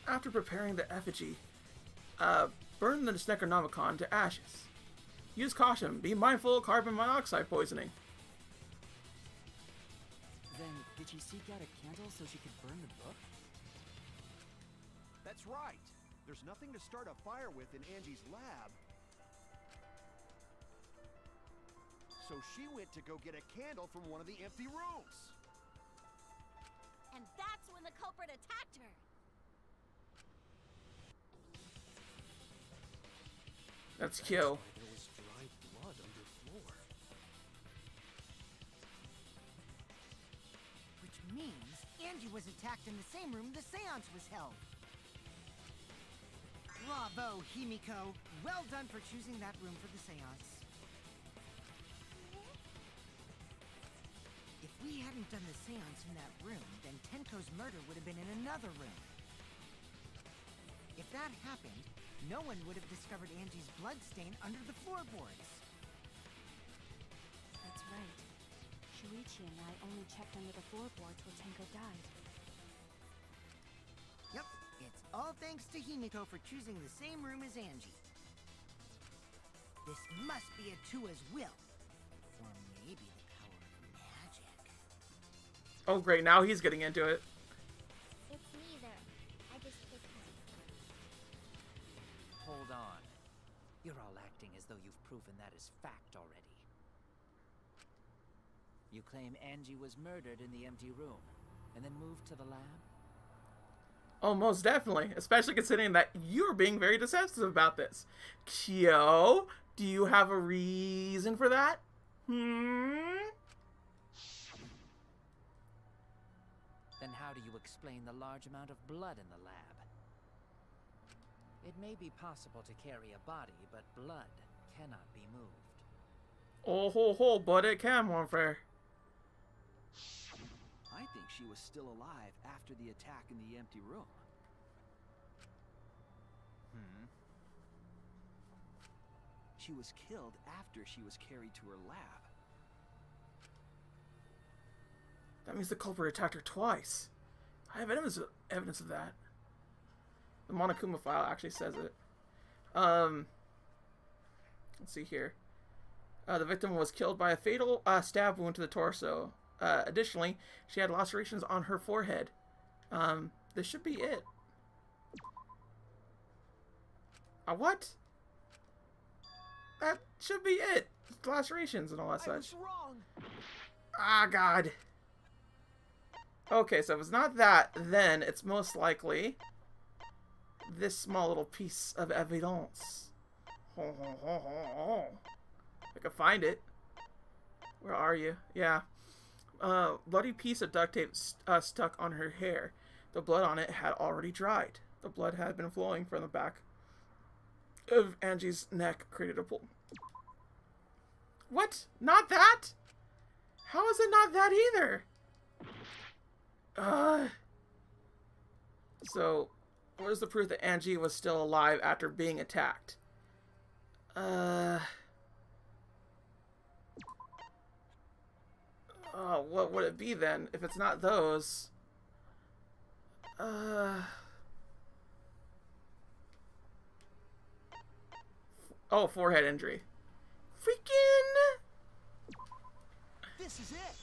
After preparing the effigy, burn the Necronomicon to ashes. Use caution. Be mindful of carbon monoxide poisoning. Then, did she seek out a candle so she could burn the book? That's right. There's nothing to start a fire with in Angie's lab. So she went to go get a candle from one of the empty rooms. And that's when the culprit attacked her. That's Kyo. There was dried blood underfloor. Which means Angie was attacked in the same room the seance was held. Bravo, Himiko. Well done for choosing that room for the seance. If we hadn't done the seance in that room, then Tenko's murder would have been in another room. If that happened, no one would have discovered Angie's blood stain under the floorboards. That's right. Shuichi and I only checked under the floorboards where Tenko died. Yep, it's all thanks to Himiko for choosing the same room as Angie. This must be a Tua's will. Or maybe the power of magic. Oh great, now he's getting into it. It's neither. I just picked one. Hold on. You're all acting as though you've proven that is fact already. You claim Angie was murdered in the empty room, and then moved to the lab? Oh, most definitely. Especially considering that you're being very deceptive about this. Kyo, do you have a reason for that? Then how do you explain the large amount of blood in the lab? It may be possible to carry a body, but blood cannot be moved. Oh ho ho, but it can, mon frere. I think she was still alive after the attack in the empty room. She was killed after she was carried to her lab. That means the culprit attacked her twice. I have evidence of that. The Monokuma file actually says it. Let's see here. The victim was killed by a fatal stab wound to the torso. Additionally, she had lacerations on her forehead. This should be it. What? That should be it. Lacerations and all that such. I was wrong. Ah, God. Okay, so if it's not that, then it's most likely this small little piece of evidence. I can find it. Where are you? Yeah. Bloody piece of duct tape stuck on her hair. The blood on it had already dried. The blood had been flowing from the back of Angie's neck, created a pool. What? Not that? How is it not that either? So, what is the proof that Angie was still alive after being attacked? What would it be then? If it's not those... Oh, forehead injury. Freaking This is it!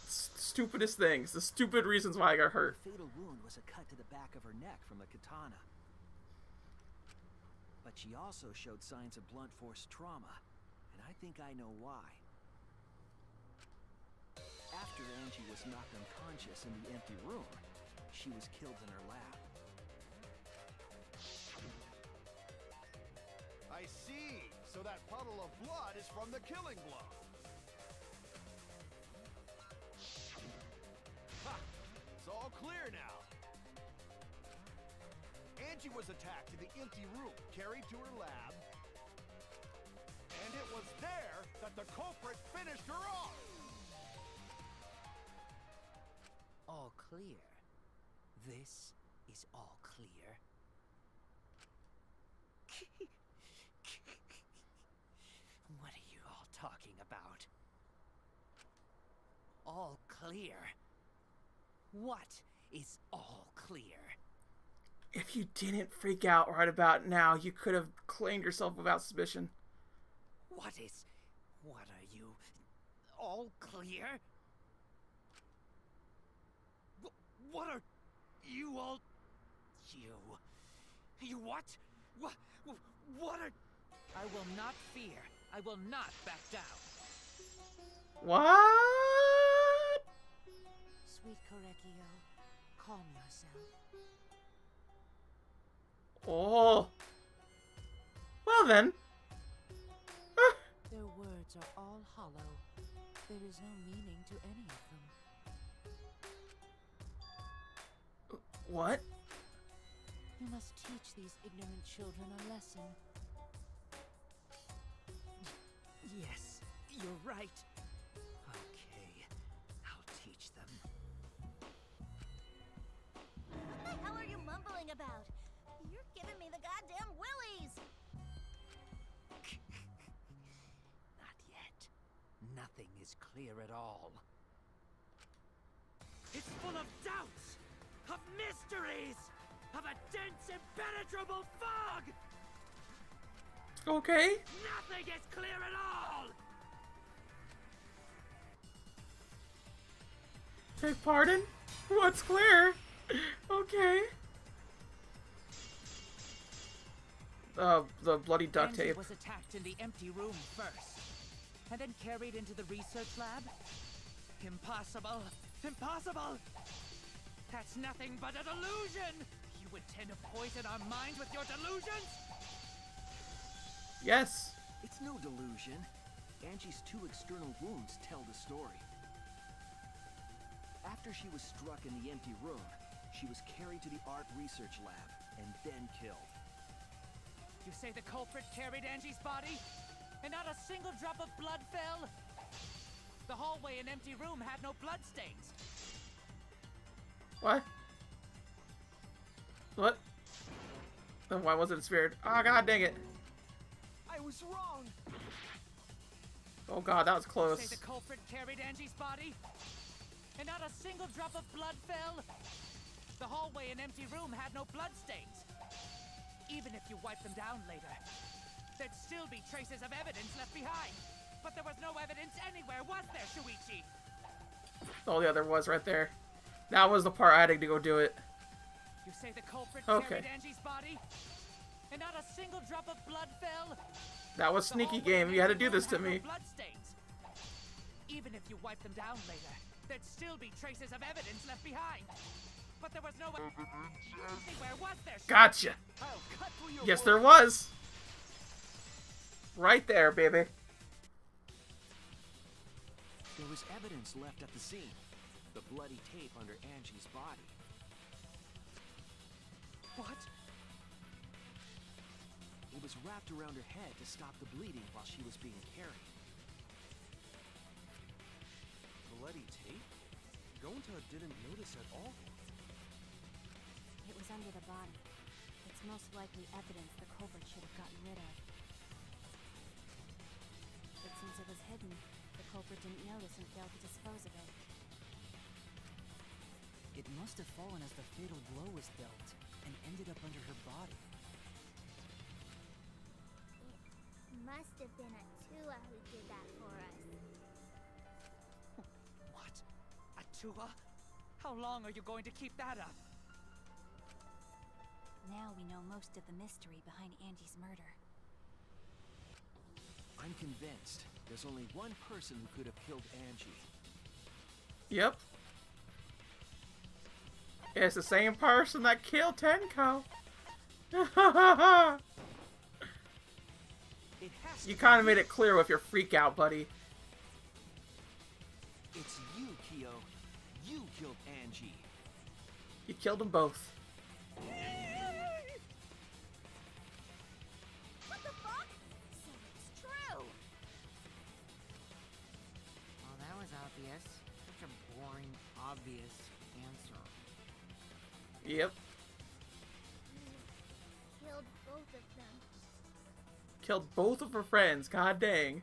stupidest things. The stupid reasons why I got hurt. The fatal wound was a cut to the back of her neck from a katana. But she also showed signs of blunt force trauma, and I think I know why. After Angie was knocked unconscious in the empty room, she was killed in her lab. I see. So that puddle of blood is from the killing blow. Ha! It's all clear now. Angie was attacked in the empty room, carried to her lab, and it was there that the culprit finished her off. All clear. This is all clear. What are you all talking about? All clear? What is all clear? If you didn't freak out right about now, you could have claimed yourself without suspicion. What are you? All clear? What are you all? You what? What are? I will not fear. I will not back down. What? Sweet Korekio, calm yourself. Oh. Well then. Their words are all hollow. There is no meaning to any of them. What? You must teach these ignorant children a lesson. Yes, you're right. Okay, I'll teach them. What the hell are you mumbling about? You're giving me the goddamn willies! Not yet. Nothing is clear at all. It's full of doubts, of mysteries, of a dense, impenetrable fog! Okay. Nothing is clear at all! Beg pardon? What's clear? Okay. The bloody duct Angie tape. was attacked in the empty room first, and then carried into the research lab? Impossible! Impossible! That's nothing but a delusion! You intend to poison our minds with your delusions? Yes. It's no delusion. Angie's 2 external wounds tell the story. After she was struck in the empty room, she was carried to the art research lab and then killed. You say the culprit carried Angie's body, and not a single drop of blood fell? The hallway and empty room had no bloodstains. What? What? Then why wasn't it spared? Oh, god dang it. I was wrong. Oh god, that was You close. say the culprit carried Angie's body, and not a single drop of blood fell? The hallway and empty room had no bloodstains. Even if you wiped them down later, there'd still be traces of evidence left behind. But there was no evidence anywhere, was there, Shuichi? Oh yeah, there was right there. That was the part I had to go do it. You say the culprit Okay. carried Angie's body, and not a single drop of blood fell? That was sneaky game. You had to do this to me. Bloodstains. Even if you wiped them down later, there'd still be traces of evidence left behind. But there was no evidence anywhere, was there? Gotcha. I'll cut through your Yes, words. there was. Right there, baby. There was evidence left at the scene. The bloody tape under Angie's body. What? It was wrapped around her head to stop the bleeding while she was being carried. Bloody tape? Gonta didn't notice at all. It was under the body. It's most likely evidence the culprit should have gotten rid of. But since it was hidden, the culprit didn't notice and failed to dispose of it. It must have fallen as the fatal blow was dealt, and ended up under her body. It Must have been Atua who did that for us. What? Atua? How long are you going to keep that up? Now we know most of the mystery behind Angie's murder. I'm convinced there's only one person who could have killed Angie. Yep. It's the same person that killed Tenko. It has You to kind be of made it clear with your freak out, buddy. It's you, Kyo. You killed Angie. You killed them both. What the fuck? So it's true. Well, that was obvious. Such a boring, obvious answer. Yep. Killed both of them. Killed both of her friends. God dang.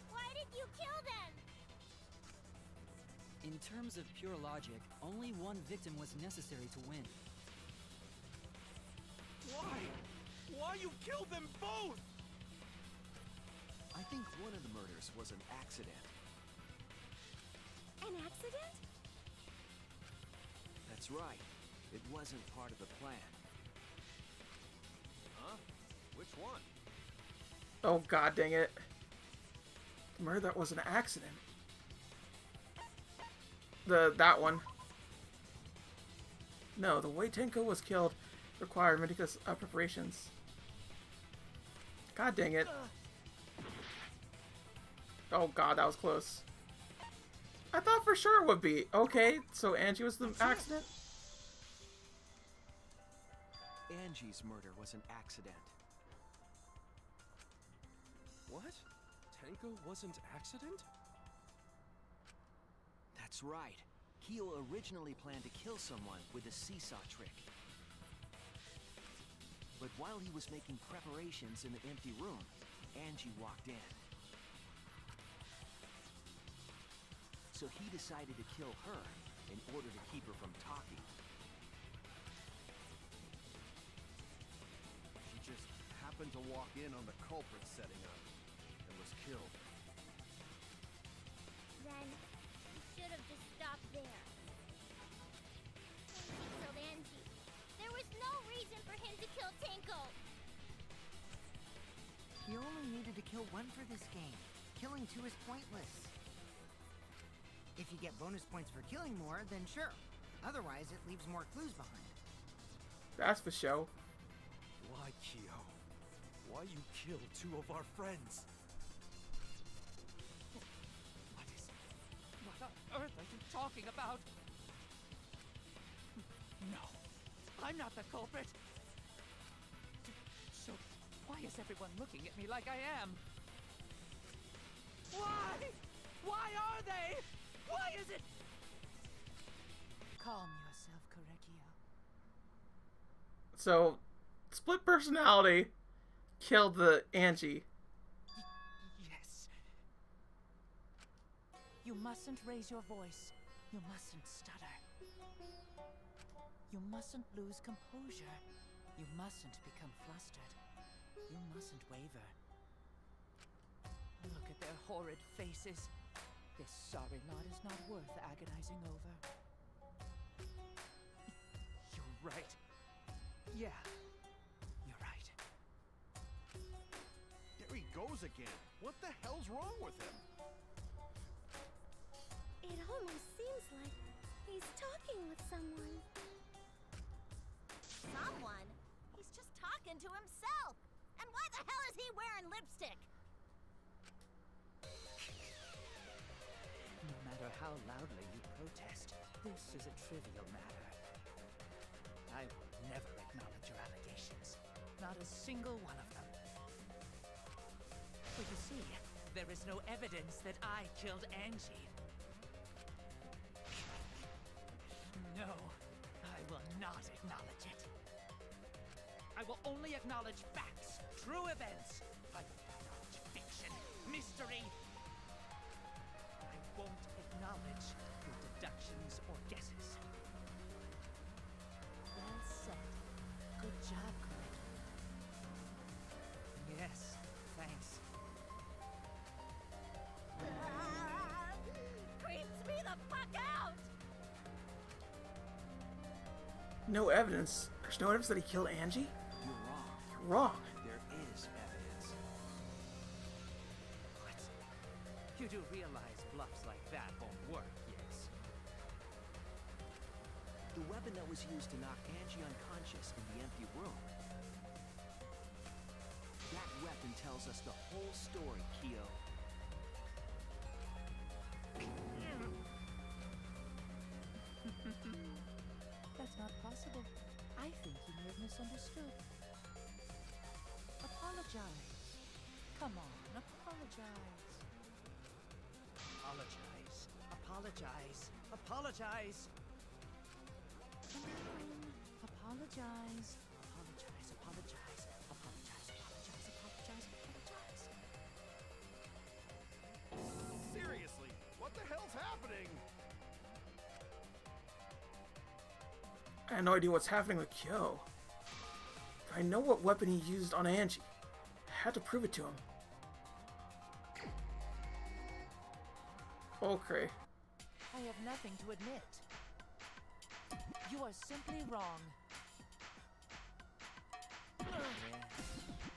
Why did you kill them? In terms of pure logic, only one victim was necessary to win. Why? Why you killed them both? I think one of the murders was an accident. An accident? That's right. It wasn't part of the plan. Huh? Which one? Oh, god dang it. The murder that was an accident. That one. No, the way Tenko was killed required meticulous preparations. God dang it. Oh god, that was close. I thought for sure it would be. Okay, so Angie was the accident? Angie's murder was an accident. What? Tenko wasn't accident? That's right. Kyo originally planned to kill someone with a seesaw trick. But while he was making preparations in the empty room, Angie walked in. So he decided to kill her in order to keep her from talking. She just happened to walk in on the culprit setting up and was killed. Then he should have just stopped there. When he killed Angie, there was no reason for him to kill Tenko. He only needed to kill one for this game. Killing two is pointless. If you get bonus points for killing more, then sure. Otherwise, it leaves more clues behind. That's for show. Why, Kyo? Why you killed two of our friends? What on earth are you talking about? No, I'm not the culprit. So, why is everyone looking at me like I am? Why? Why are they? Why is it? Calm yourself, Korekio. So, split personality killed the Angie. Yes. You mustn't raise your voice. You mustn't stutter. You mustn't lose composure. You mustn't become flustered. You mustn't waver. Look at their horrid faces. This sorry lot is not worth agonizing over. You're right. Yeah, you're right. There he goes again. What the hell's wrong with him? It almost seems like he's talking with someone. Someone? He's just talking to himself. And why the hell is he wearing lipstick? No matter how loudly you protest, this is a trivial matter. I will never acknowledge your allegations. Not a single one of them. But you see, there is no evidence that I killed Angie. No, I will not acknowledge it. I will only acknowledge facts, true events. I will acknowledge fiction, mystery. I won't acknowledge your deductions or guesses. Well said. Good job, Korekio. No evidence. There's no evidence that he killed Angie? You're wrong. You're wrong. There is evidence. What? You do realize bluffs like that won't work, yes? The weapon that was used to knock Angie unconscious in the empty room. That weapon tells us the whole story, Kyo. That's not possible. I think you may have misunderstood. Apologize. Come on, apologize. Apologize. Apologize. Apologize. Apologize. Apologize. Apologize. Apologize. Apologize. Apologize. Apologize. Seriously, what the hell's happening? I have no idea what's happening with Kyo. I know what weapon he used on Angie. I had to prove it to him. Okay. I have nothing to admit. You are simply wrong. Yes,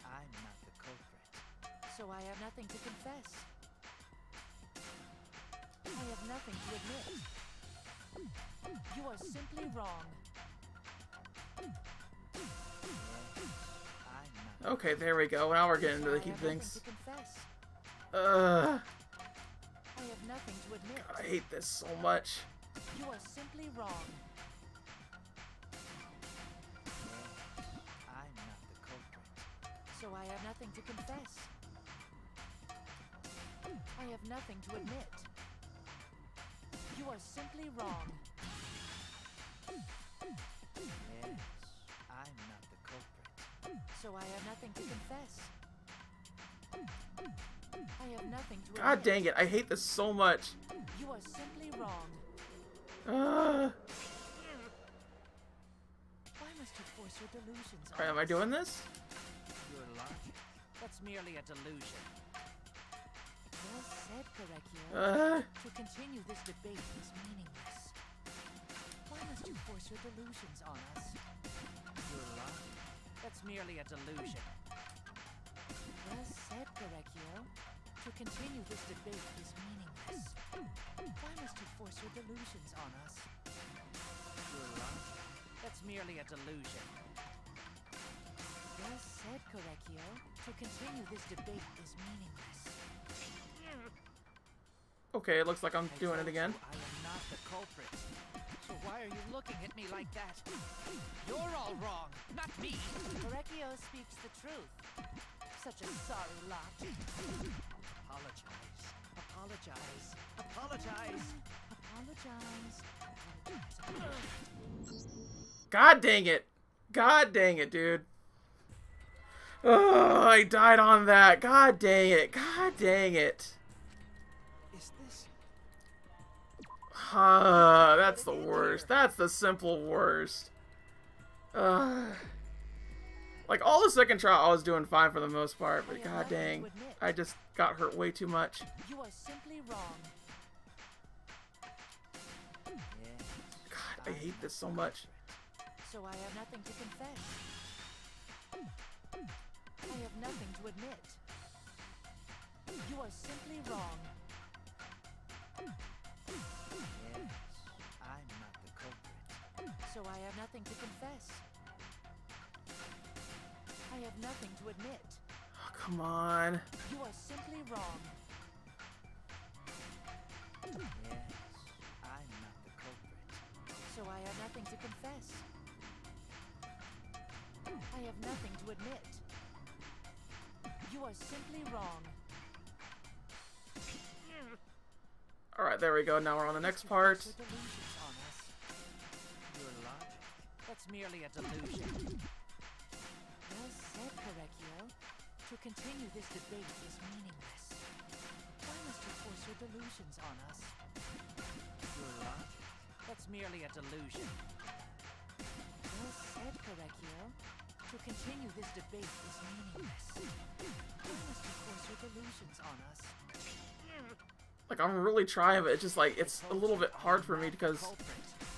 I'm not the culprit. So I have nothing to confess. I have nothing to admit. You are simply wrong. Yes, I'm not. Okay, there we go. Now we're getting into the heat things. I have nothing to admit. God, I hate this so much. You are simply wrong. I'm not the culprit. So I have nothing to confess. I have nothing to admit. You are simply wrong. Yes, I'm not the culprit. So I have nothing to confess. I have nothing to admit. God dang it, I hate this so much. You are simply wrong. Alright, Why must you force your delusions on am I us? doing this? Your logic? That's merely a delusion. Well said, Korekio. To continue this debate is meaningless. Why must you force your delusions on us? Your logic? That's merely a delusion. Well said, Korekio. To continue this debate is meaningless. Why must you force your delusions on us? Your logic? That's merely a delusion. Well said, Korekio. To continue this debate is meaningless. Okay, it looks like I'm doing it again. I am not the culprit. So why are you looking at me like that? You're all wrong, not me. Korekio speaks the truth. Such a sorry lot. Apologize. Apologize. Apologize. Apologize. Apologize. God dang it. God dang it, dude. Oh, I died on that. God dang it. God dang it. Is this? That's the worst. That's the simple worst. Like, all the second trial I was doing fine for the most part, but god dang, I just got hurt way too much. You are simply wrong. God, I hate this so much. So I have nothing to confess. I have nothing to admit. You are simply wrong. Yes, I'm not the culprit. So I have nothing to confess. I have nothing to admit. Oh, come on. You are simply wrong. Yes, I'm not the culprit. So I have nothing to confess. I have nothing to admit. You are simply wrong. Alright, there we go. Now we're on the next part. Delusions on us. Your logic? That's merely a delusion. Well said, Korekio. To continue this debate is meaningless. Why must you force your delusions on us? Your logic? That's merely a delusion. Well said, Korekio. To continue this debate is meaningless. Why must you force your delusions on us? Like, I'm really trying, but it's just like, it's a little bit hard for me because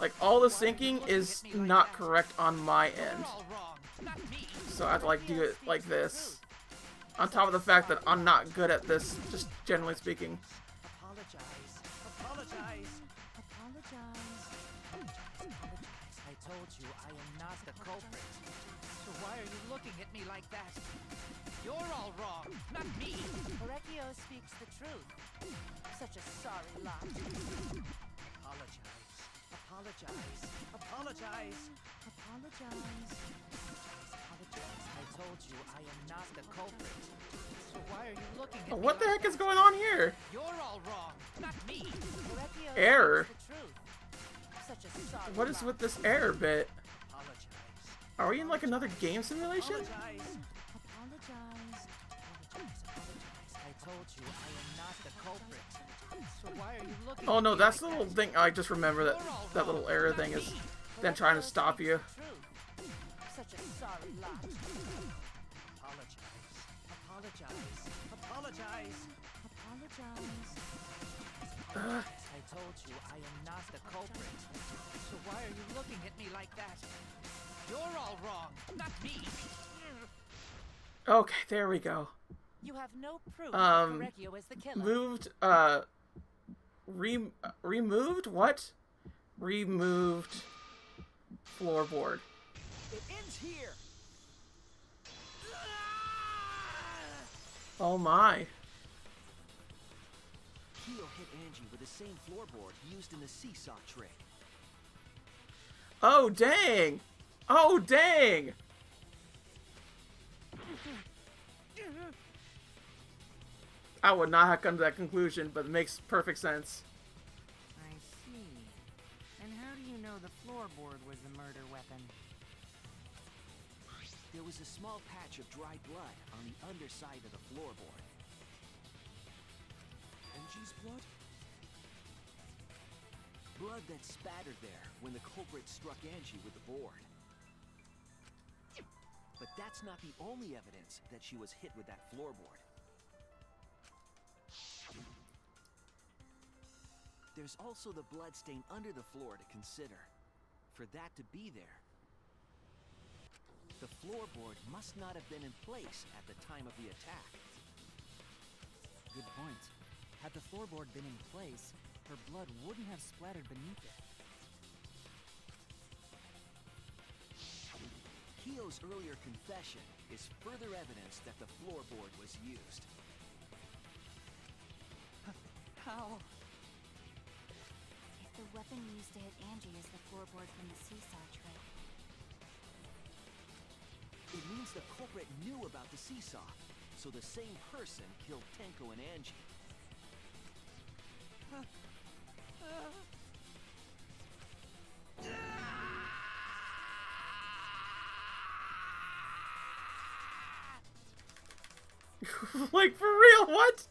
Like, all the syncing is not correct on my end. So I have to, like, do it like this. On top of the fact that I'm not good at this, just generally speaking. Apologize. Apologize. Apologize. Apologize. I told you I am not the culprit. So why are you looking at me like that? You're all wrong, not me. Correcchio speaks the truth. Such a sorry lot. Apologize. Apologize. Apologize. Apologize. Apologize. I told you I am not the culprit. So why are you looking at me What the like heck is going on here? You're all wrong, not me. Correcchio Error. speaks the truth. Such a sorry What is lot. with this error bit? Apologize. Are we in like another game simulation? Apologize. Apologize. Apologize. Apologize. I told you I am not the culprit. So why are you looking Oh at no, me that's the like little that? thing. I just remember that that little error thing is them trying to stop you. Such a sorry lot. Apologize. Apologize. Apologize. Apologize. I told you I am not the culprit. So why are you looking at me like that? You're all wrong, not me. Okay, there we go. You have no proof that Correcchio is the killer. Moved, removed what? Removed floorboard. It ends here. Oh my. Keo hit Angie with the same floorboard used in the seesaw trick. Oh dang! Oh dang! I would not have come to that conclusion, but it makes perfect sense. I see. And how do you know the floorboard was the murder weapon? There was a small patch of dry blood on the underside of the floorboard. Angie's blood? Blood that spattered there when the culprit struck Angie with the board. But that's not the only evidence that she was hit with that floorboard. There's also the blood stain under the floor to consider. For that to be there, the floorboard must not have been in place at the time of the attack. Good point. Had the floorboard been in place, her blood wouldn't have splattered beneath it. Keo's earlier confession is further evidence that the floorboard was used. How? If the weapon used to hit Angie is the floorboard from the seesaw trick, It means the culprit knew about the seesaw, so the same person killed Tenko and Angie. Like, for real, what?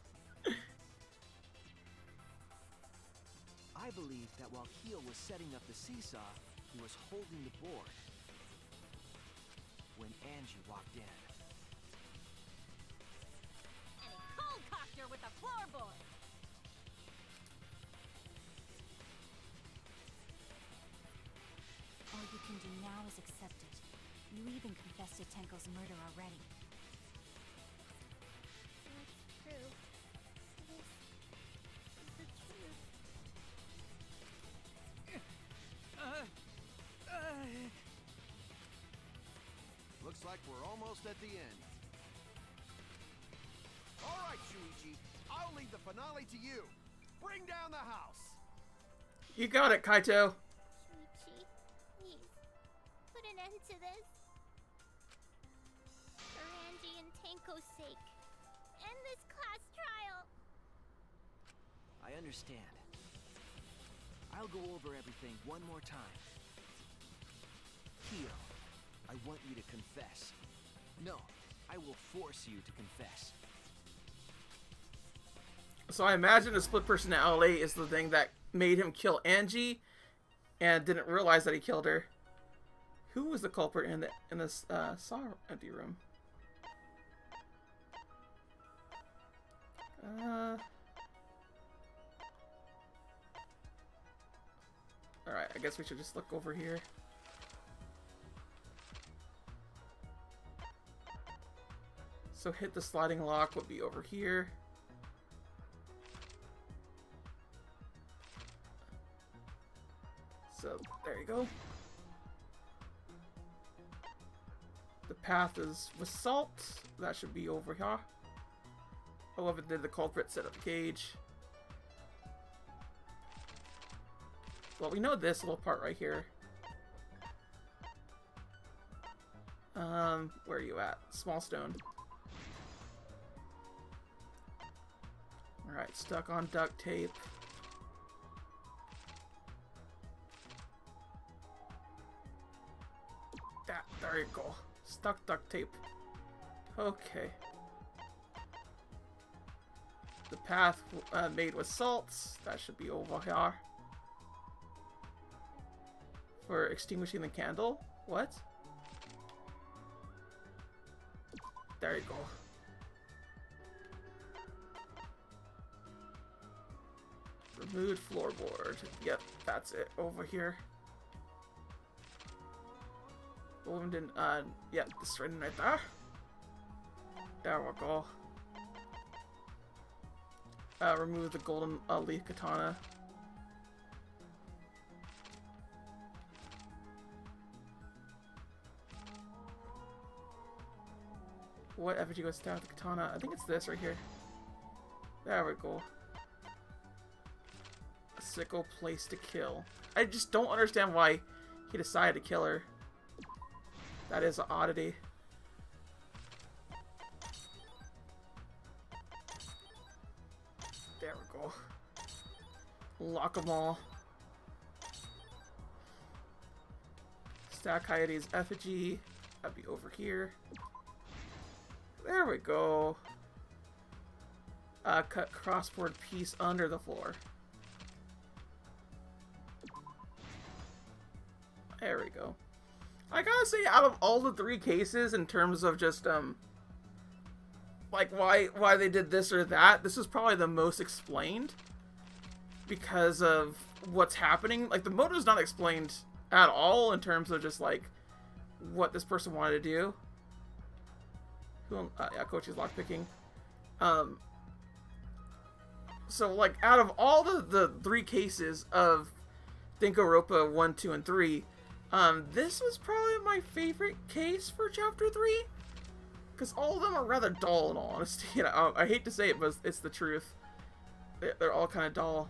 I believe that while Keo was setting up the seesaw, he was holding the board when Angie walked in. And he cold-cocked her with the floorboard. all you can do now is accept it. You even confessed to Tenko's murder already. That's true. This is the truth. Looks like we're almost at the end. All right, Shuichi. I'll leave the finale to you. Bring down the house. You got it, Kaito. Shuichi, please, put an end to this. For Angie and Tenko's sake. End this class trial. I understand. I'll go over everything one more time. Keo, I want you to confess. No, I will force you to confess. So I imagine the split personality is the thing that made him kill Angie and didn't realize that he killed her. Who was the culprit in this saw empty room? Alright, I guess we should just look over here. So hit the sliding lock would be over here. So there you go. The path is with salt. That should be over here. However, did the culprit set up the cage? Well, we know this little part right here. Where are you at? Small stone. Alright, stuck on duct tape. There you go. Stuck duct tape. Okay. The path made with salts. That should be over here. For extinguishing the candle. What? There you go. Removed floorboard. Yep, that's it. Over here. The woman didn't, yep, this right there. There we go. Remove the golden leaf katana. What effigy was stabbed with the katana? I think it's this right here. There we go. A sickle place to kill. I just don't understand why he decided to kill her. That is an oddity. There we go. Lock them all. Stack Coyote's effigy. That'd be over here. There we go. Cut crossboard piece under the floor. There we go. I gotta say, out of all the 3 cases, in terms of just, like, why they did this or that, this is probably the most explained. Because of what's happening. Like, the motive's not explained at all, in terms of just, like, what this person wanted to do. Yeah, Coach is lockpicking. So, like, out of all the 3 cases of Danganronpa 1, 2, and 3, this was probably my favorite case for Chapter 3. Because all of them are rather dull, in all honesty. You know, I hate to say it, but it's the truth. They're all kind of dull.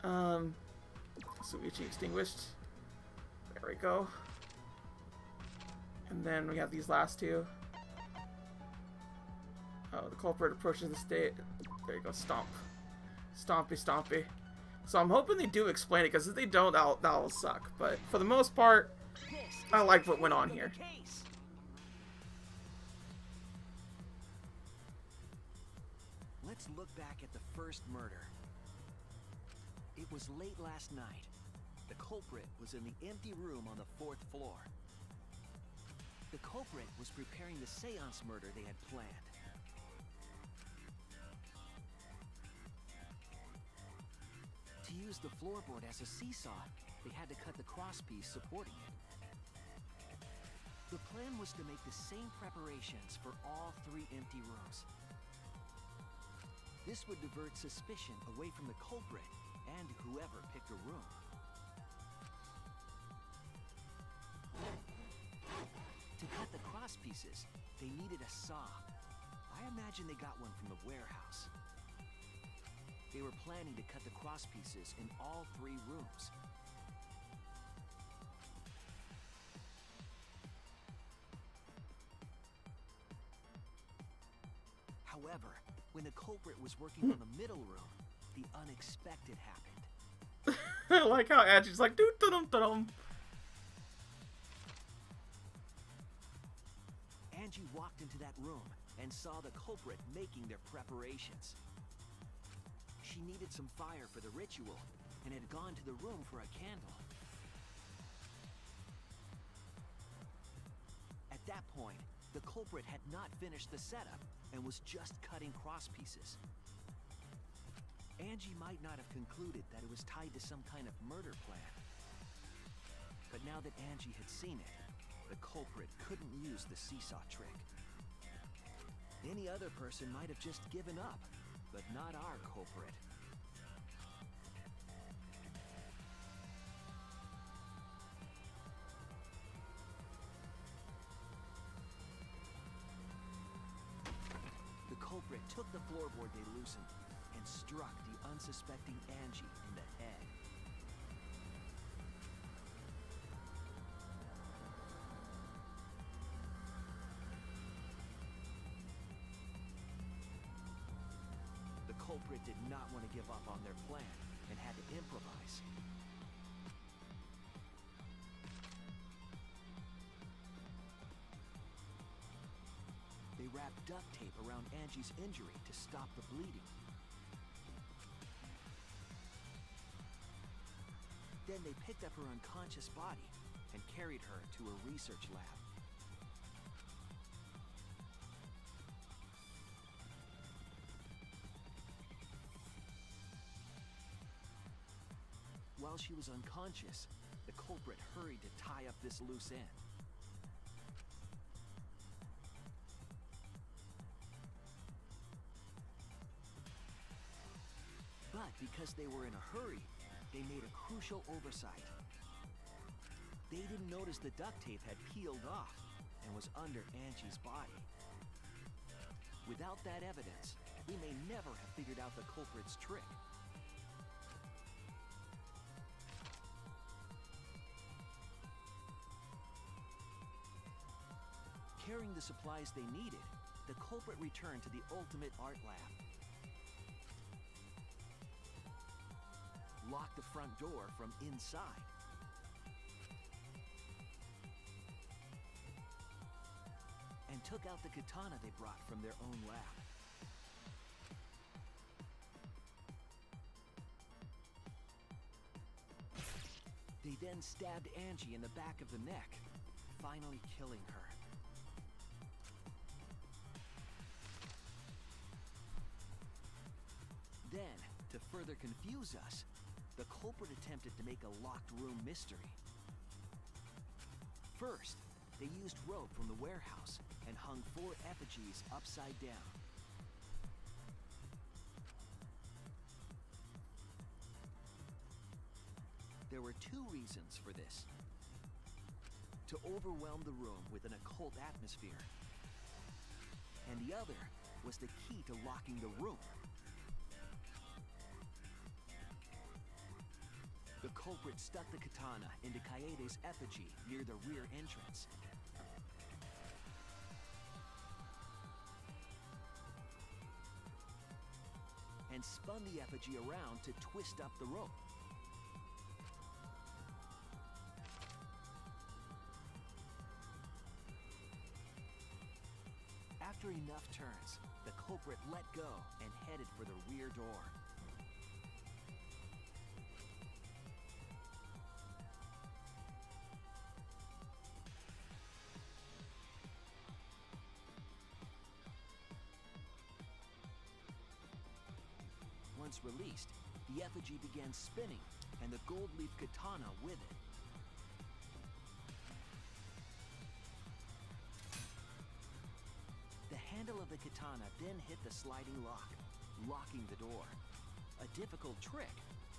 Suichi extinguished. There we go. And then we have these last 2. Oh, the culprit approaches the state. There you go, stomp. Stompy, stompy. So I'm hoping they do explain it, because if they don't, that'll suck. But for the most part, I like what went on here. Let's look back at the first murder. It was late last night. The culprit was in the empty room on the 4th floor. The culprit was preparing the seance murder they had planned. To use the floorboard as a seesaw, they had to cut the crosspiece supporting it. The plan was to make the same preparations for all 3 empty rooms. This would divert suspicion away from the culprit and whoever picked a room. To cut the cross pieces, they needed a saw. I imagine they got one from the warehouse. They were planning to cut the cross pieces in all 3 rooms. However, when the culprit was working on the middle room, the unexpected happened. I like how Angie's like, doo-dum-dum-dum. Angie walked into that room and saw the culprit making their preparations. She needed some fire for the ritual and had gone to the room for a candle. At that point, the culprit had not finished the setup and was just cutting cross pieces. Angie might not have concluded that it was tied to some kind of murder plan. But now that Angie had seen it, the culprit couldn't use the seesaw trick. Any other person might have just given up, but not our culprit. The culprit took the floorboard they loosened and struck the unsuspecting Angie in the head. The culprit did not want to give up on their plan and had to improvise. They wrapped duct tape around Angie's injury to stop the bleeding. Then they picked up her unconscious body and carried her to a research lab. While she was unconscious, the culprit hurried to tie up this loose end. But because they were in a hurry, they made a crucial oversight. They didn't notice the duct tape had peeled off and was under Angie's body. Without that evidence, we may never have figured out the culprit's trick. Carrying the supplies they needed, the culprit returned to the ultimate art lab. Locked the front door from inside. And took out the katana they brought from their own lab. They then stabbed Angie in the back of the neck, finally killing her. Then, to further confuse us, the culprit attempted to make a locked room mystery. First, they used rope from the warehouse and hung 4 effigies upside down. There were 2 reasons for this. To overwhelm the room with an occult atmosphere. And the other was the key to locking the room. The culprit stuck the katana into Kaede's effigy near the rear entrance. And spun the effigy around to twist up the rope. After enough turns, the culprit let go and headed for the rear door. Once released, the effigy began spinning, and the gold leaf katana with it. The handle of the katana then hit the sliding lock, locking the door. A difficult trick,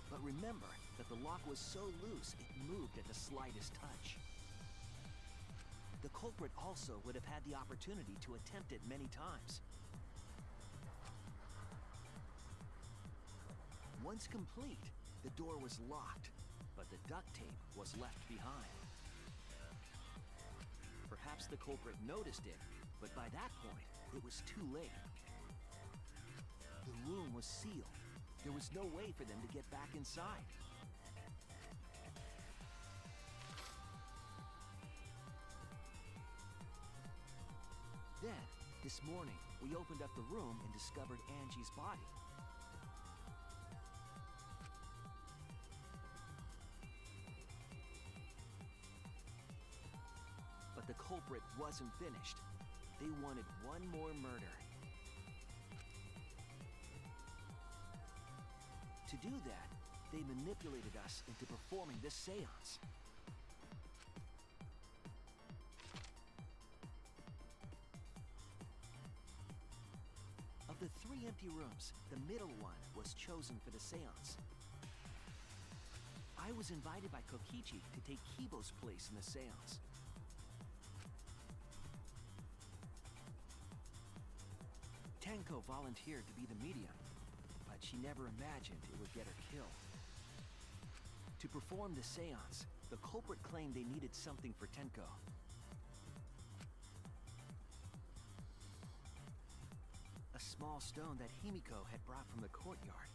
but remember that the lock was so loose it moved at the slightest touch. The culprit also would have had the opportunity to attempt it many times. Once complete, the door was locked, but the duct tape was left behind. Perhaps the culprit noticed it, but by that point, it was too late. The room was sealed. There was no way for them to get back inside. Then, this morning, we opened up the room and discovered Angie's body. But the culprit wasn't finished. They wanted one more murder. To do that, they manipulated us into performing this seance. Of the 3 empty rooms, the middle one was chosen for the seance. I was invited by Kokichi to take Kibo's place in the seance. Tenko volunteered to be the medium, but she never imagined it would get her killed. To perform the seance, the culprit claimed they needed something for Tenko. A small stone that Himiko had brought from the courtyard.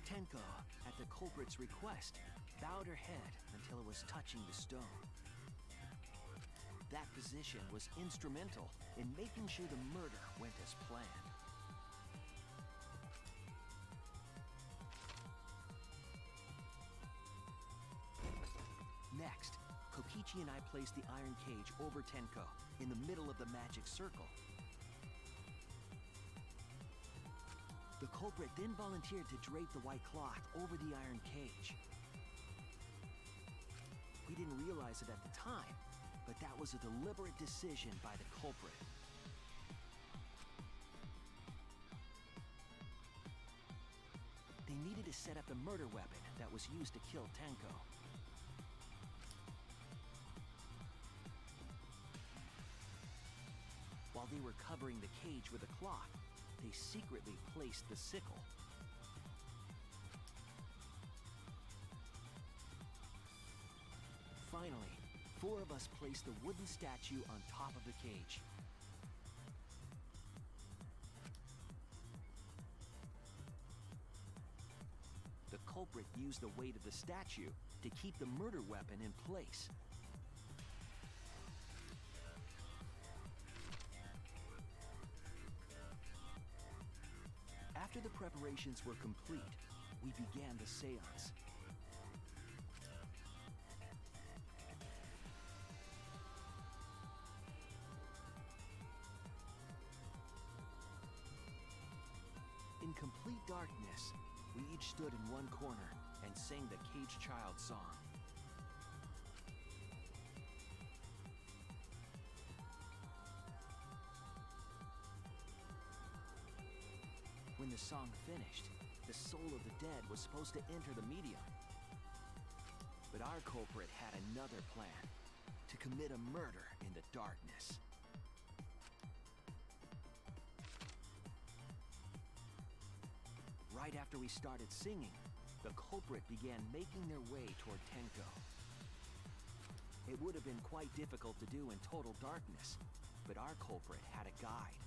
Tenko, at the culprit's request, bowed her head until it was touching the stone. That position was instrumental in making sure the murder went as planned. Next, Kokichi and I placed the iron cage over Tenko in the middle of the magic circle. The culprit then volunteered to drape the white cloth over the iron cage. We didn't realize it at the time, but that was a deliberate decision by the culprit. They needed to set up the murder weapon that was used to kill Tenko. While they were covering the cage with a cloth, they secretly placed the sickle. Finally, 4 of us placed the wooden statue on top of the cage. The culprit used the weight of the statue to keep the murder weapon in place. After the preparations were complete, we began the seance. In complete darkness, we each stood in one corner and sang the Cage Child song. When the song finished, the soul of the dead was supposed to enter the medium. But our culprit had another plan: to commit a murder in the darkness. Right after we started singing, the culprit began making their way toward Tenko. It would have been quite difficult to do in total darkness, but our culprit had a guide.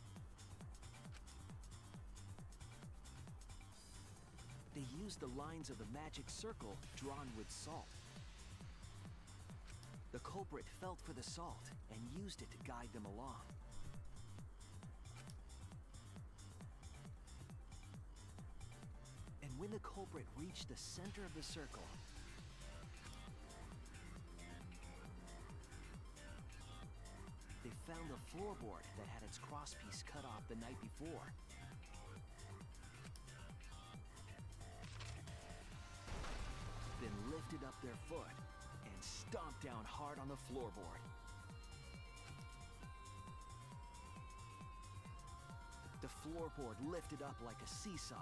They used the lines of the magic circle drawn with salt. The culprit felt for the salt and used it to guide them along. And when the culprit reached the center of the circle, they found the floorboard that had its crosspiece cut off the night before. Then lifted up their foot and stomped down hard on the floorboard. The floorboard lifted up like a seesaw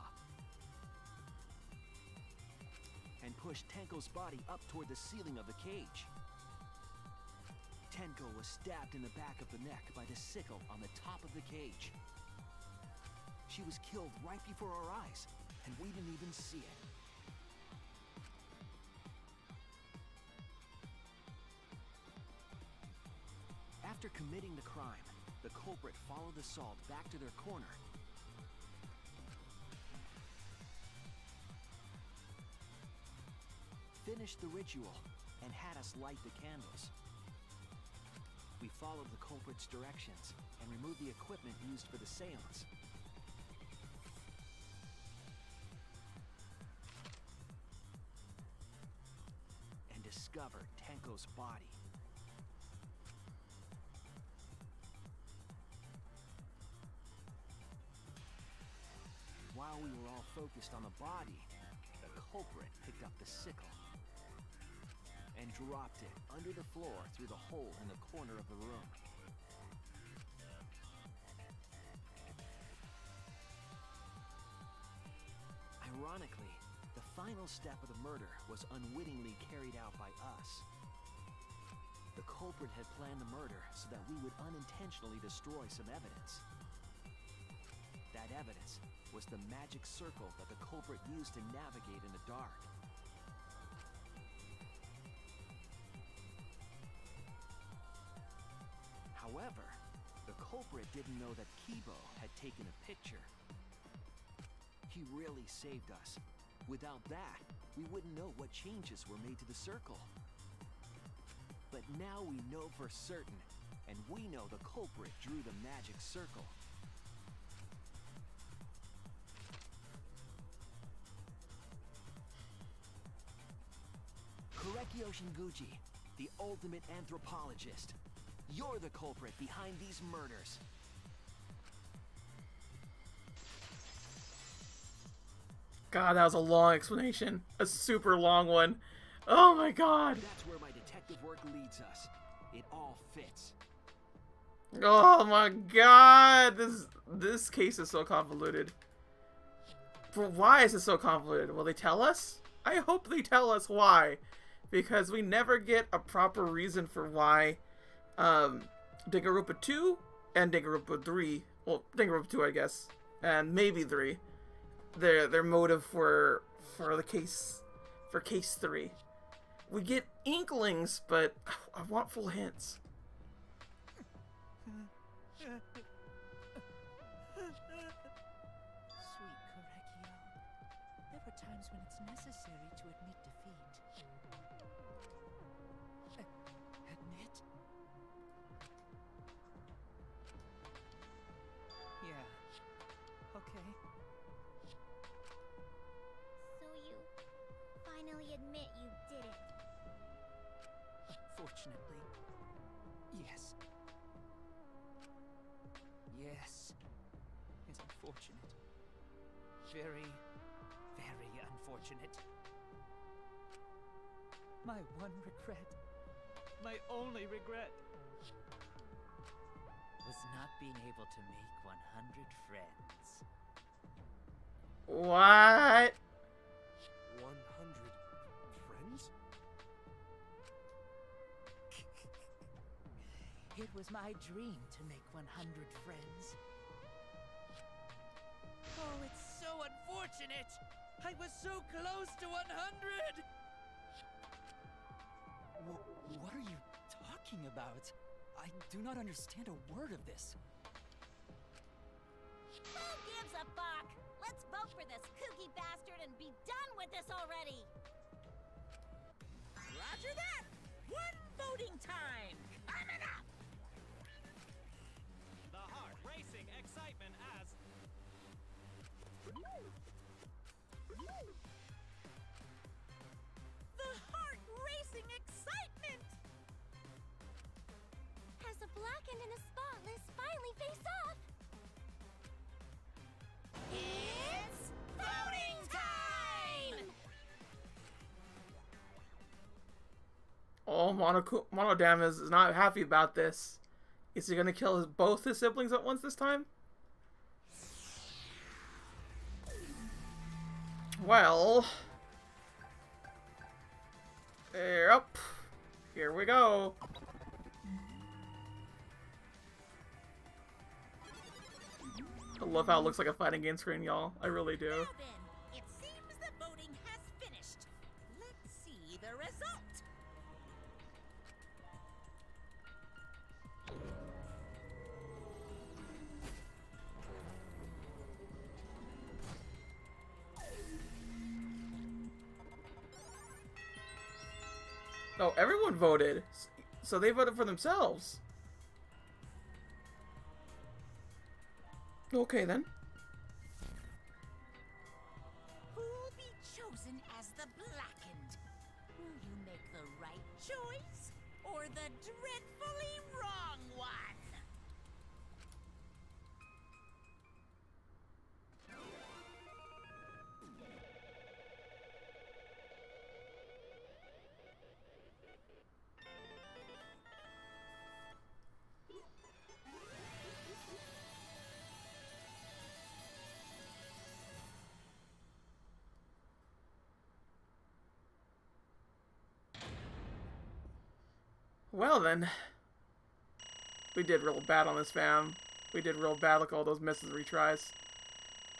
and pushed Tenko's body up toward the ceiling of the cage. Tenko was stabbed in the back of the neck by the sickle on the top of the cage. She was killed right before our eyes, and we didn't even see it. After committing the crime, the culprit followed the salt back to their corner. Finished the ritual and had us light the candles. We followed the culprit's directions and removed the equipment used for the seance. And discovered Tenko's body. focused on the body, the culprit picked up the sickle and dropped it under the floor through the hole in the corner of the room. Ironically, the final step of the murder was unwittingly carried out by us. The culprit had planned the murder so that we would unintentionally destroy some evidence. That evidence was the magic circle that the culprit used to navigate in the dark. However, the culprit didn't know that Kibo had taken a picture. He really saved us. Without that, we wouldn't know what changes were made to the circle. But now we know for certain, and we know the culprit drew the magic circle. Korekio Shinguchi, the ultimate anthropologist. You're the culprit behind these murders. God, that was a long explanation. A super long one. Oh my god. That's where my detective work leads us. It all fits. Oh my god. This case is so convoluted. But why is it so convoluted? Will they tell us? I hope they tell us why. Because we never get a proper reason for why Danganronpa 2 and Danganronpa 3, well, Danganronpa 2 I guess, and maybe 3, their motive for the case, for case 3. We get inklings, but I want full hints. Sweet Korekio, there are times when it's necessary to admit defeat. Admit? Yeah. Okay. So you finally admit you did it. Unfortunately, yes. Yes. It's unfortunate. Very, very unfortunate. My one regret, my only regret, was not being able to make 100 friends. What? 100 friends? It was my dream to make 100 friends. Oh, it's so unfortunate! I was so close to 100! What are you talking about? I do not understand a word of this. Who gives a fuck? Let's vote for this kooky bastard and be done with this already! Roger that! One voting time! Coming up! The heart racing excitement as The heart-racing excitement! As the blackened and the spotless finally face off. It's voting time! Oh, Monodam is not happy about this. Is he gonna kill both his siblings at once this time? Well, yep. Here we go. I love how it looks like a fighting game screen, y'all. I really do. Now then, it seems the voting has finished. Let's see the result. Oh, everyone voted. So they voted for themselves. Okay, then. Who'll be chosen as the blackened? Will you make the right choice or the dreadfully wrong one? Well then. We did real bad on this, fam. We did real bad. Look at all those misses retries.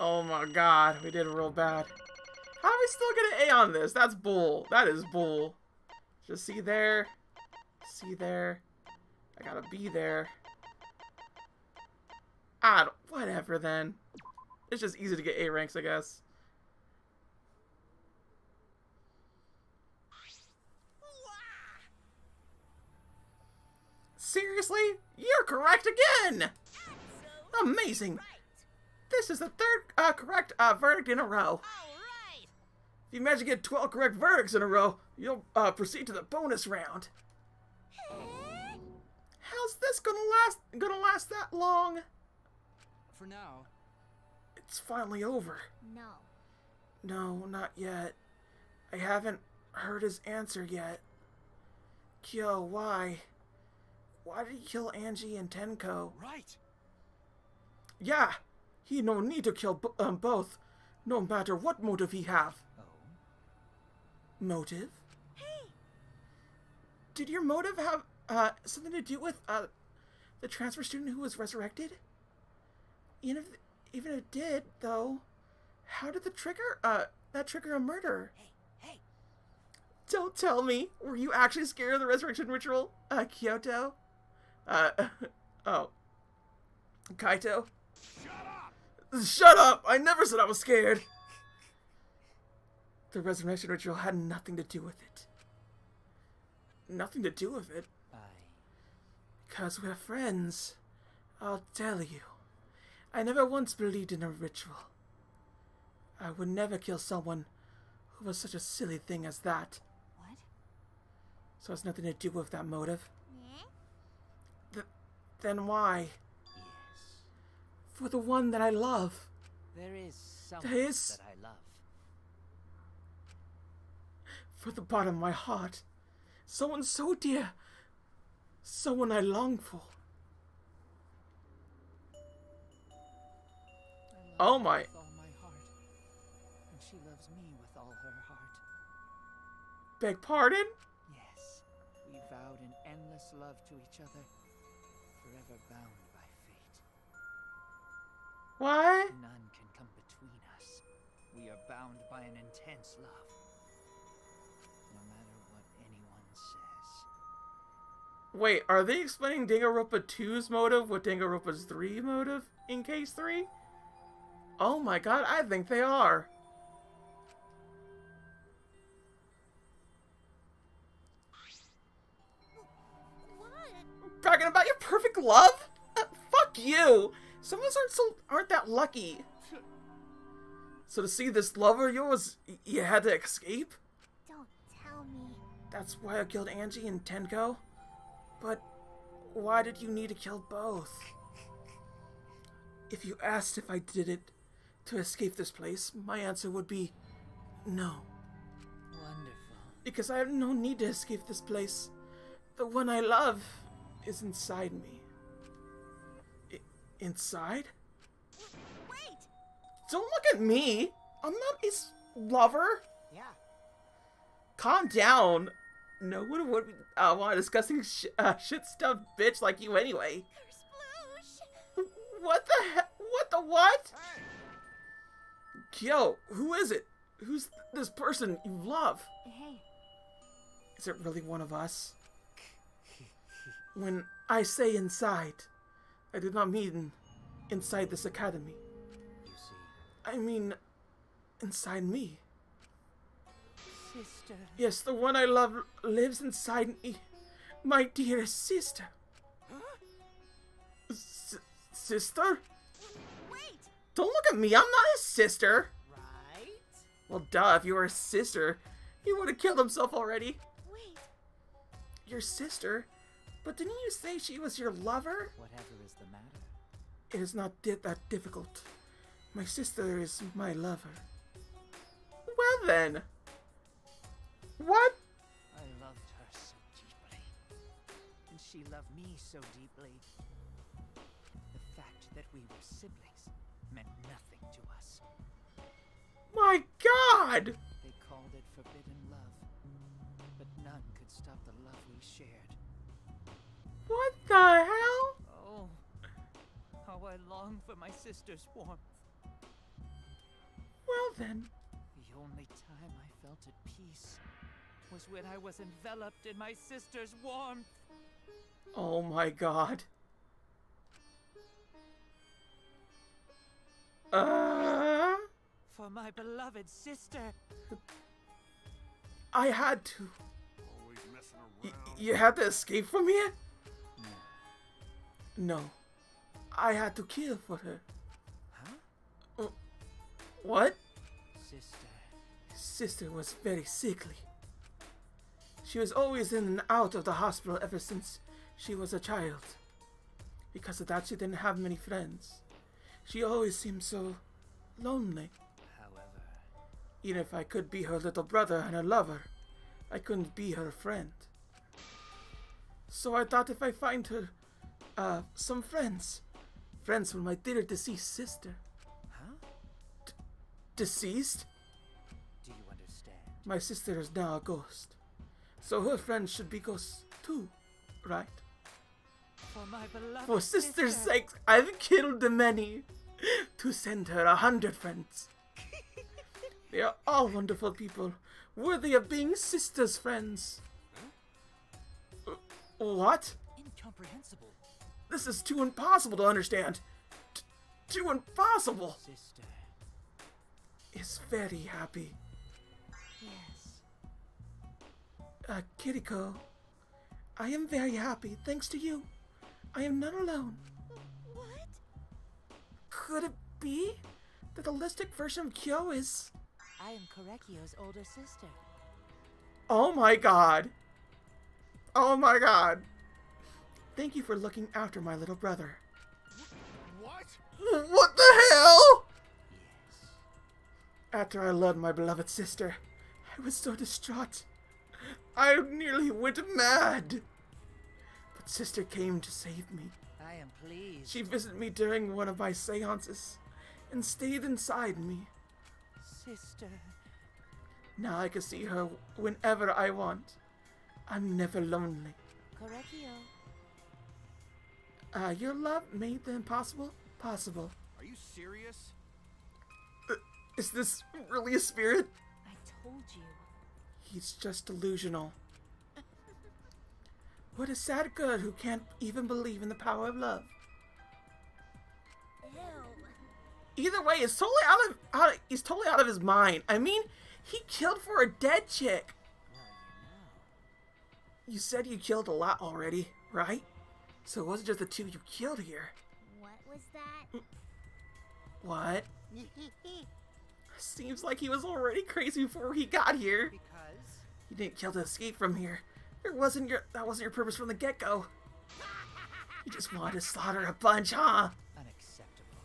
Oh my god, we did real bad. How do we still get an A on this? That's bull. That is bull. Just see there. See there. I gotta be there. Whatever then. It's just easy to get A ranks, I guess. Seriously? You're correct again! Amazing! This is the third correct verdict in a row. If you manage to get 12 correct verdicts in a row, you'll proceed to the bonus round. How's this gonna last that long? For now. It's finally over. No. No, not yet. I haven't heard his answer yet. Kyo, why? Why did he kill Angie and Tenko? Right. Yeah, he no need to kill both, no matter what motive he have. Oh? Motive? Hey! Did your motive have something to do with the transfer student who was resurrected? Even if it did, though, how did that trigger a murder? Hey! Don't tell me. Were you actually scared of the resurrection ritual, Kyoto? Oh. Kaito? Shut up! I never said I was scared! The resurrection ritual had nothing to do with it. Nothing to do with it? Because we're friends. I'll tell you. I never once believed in a ritual. I would never kill someone who was such a silly thing as that. What? So it's nothing to do with that motive. Yeah? Then why? Yes. For the one that I love. There is someone There is... that I love. For the bottom of my heart. Someone so dear. Someone I long for. Oh my. With all my heart. And she loves me with all her heart. Beg pardon? Yes, we vowed an endless love to each other, forever bound by fate. What? None can come between us. We are bound by an intense love. No matter what anyone says. Wait, are they explaining Danganronpa 2's motive with Danganronpa's 3 motive in case 3? Oh my god, I think they are. What? Bragging about your perfect love? Fuck you! Some of us aren't that lucky. So to see this lover of yours, you had to escape? Don't tell me. That's why I killed Angie and Tenko? But why did you need to kill both? If you asked if I did it to escape this place, my answer would be no. Wonderful. Because I have no need to escape this place. The one I love is inside me. Inside? Wait! Don't look at me! I'm not his lover! Yeah. Calm down! No one would want a disgusting shit-stuffed bitch like you anyway. Sploosh! What the heck? What the what? Hey! Yo, who is it? Who's this person you love? Hey. Is it really one of us? When I say inside, I did not mean inside this academy. You see. I mean inside me. Sister. Yes, the one I love lives inside me. My dear sister. Sister? Wait! Don't look at me, I'm not his sister. Right? Well, duh, if you were his sister, he would have killed himself already. Wait! Your sister? But didn't you say she was your lover? Whatever is the matter? It is not that difficult. My sister is my lover. Well then. What? I loved her so deeply. And she loved me so deeply. The fact that we were siblings meant nothing to us. My God! They called it forbidden love. But none could stop the love we shared. What the hell? Oh, how I long for my sister's warmth. Well then. The only time I felt at peace was when I was enveloped in my sister's warmth. Oh my god. For my beloved sister. I had to. Always messing around. You had to escape from here? No. I had to kill for her. Huh? What? Sister. Sister was very sickly. She was always in and out of the hospital ever since she was a child. Because of that, she didn't have many friends. She always seemed so lonely. However, Even if I could be her little brother and her lover, I couldn't be her friend. So I thought if I find her, some friends with my dear deceased sister. huh? Deceased? Do you understand? My sister is now a ghost. So her friends should be ghosts too, right? For my beloved For sister's sister. sake, I've killed the many to send her 100 friends. They are all wonderful people, worthy of being sister's friends. What? Incomprehensible. This is too impossible to understand. Too impossible. Sister. Is very happy. Yes. Kiriko, I am very happy thanks to you. I am not alone. What? Could it be that the holistic version of Kyo is... I am Korekio's older sister. Oh my god. Oh my god. Thank you for looking after my little brother. What? What the hell? Yes. After I loved my beloved sister, I was so distraught. I nearly went mad. But sister came to save me. I am pleased. She visited me during one of my seances and stayed inside me. Sister. Now I can see her whenever I want. I'm never lonely. Korekio. Your love made the impossible possible. Are you serious? Is this really a spirit? I told you. He's just delusional. What a sad girl who can't even believe in the power of love. Ew. Either way, he's totally out of his mind. I mean, he killed for a dead chick. Well, You said you killed a lot already, right? So it wasn't just the two you killed here. What was that? What? Seems like he was already crazy before he got here. Because You didn't kill to escape from here. That wasn't your purpose from the get-go. You just wanted to slaughter a bunch, huh? unacceptable.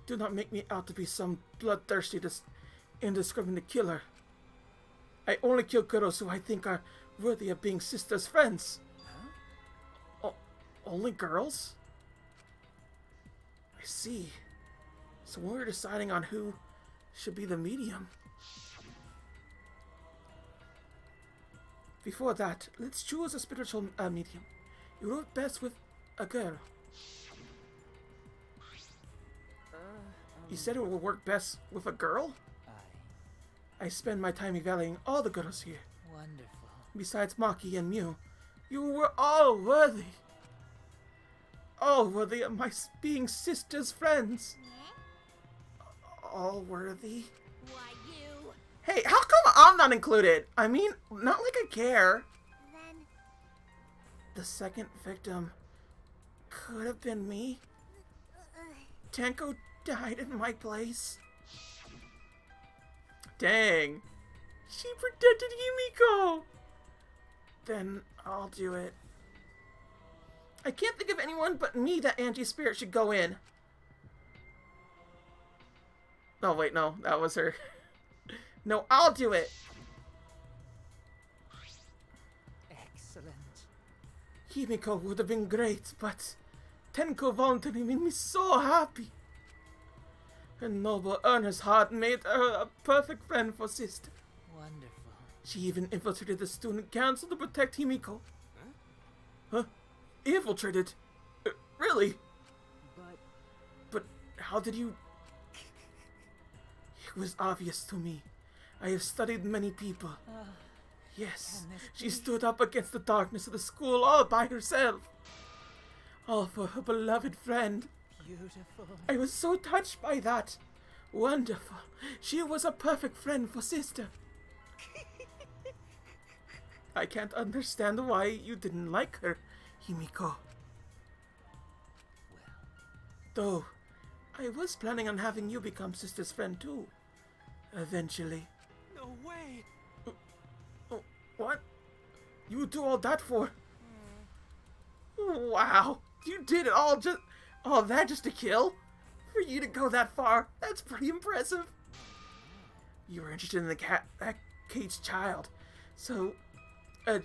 Do not make me out to be some bloodthirsty, indiscriminate killer. I only kill girls who I think are worthy of being sister's friends. Huh? Only girls? I see. So when we're deciding on who should be the medium. Before that, let's choose a spiritual medium. You work best with a girl. You said it will work best with a girl? I spend my time evaluating all the girls here. Wonderful. Besides Maki and Mew, you were all worthy. All worthy of my being sister's friends. All worthy. Why you? Hey, how come I'm not included? I mean, not like I care. Then The second victim could have been me. Tenko died in my place. Dang. She protected Himiko. Then I'll do it. I can't think of anyone but me that Angie's spirit should go in. Oh, wait, no. That was her. No, I'll do it. Excellent. Himiko would have been great, but Tenko voluntarily made me so happy. Her noble, earnest heart made her a perfect friend for sister. Wonderful. She even infiltrated the student council to protect Himiko. Huh? infiltrated? Really? But But how did you... It was obvious to me. I have studied many people. Yes, can this she be? stood up against the darkness of the school all by herself. All for her beloved friend. beautiful. I was so touched by that. Wonderful. She was a perfect friend for sister. I can't understand why you didn't like her, Himiko. Though, I was planning on having you become sister's friend too. Eventually. No way! Oh, what? You would do all that for? Wow. You did all that just to kill? For you to go that far, that's pretty impressive. You were interested in that caged child. So,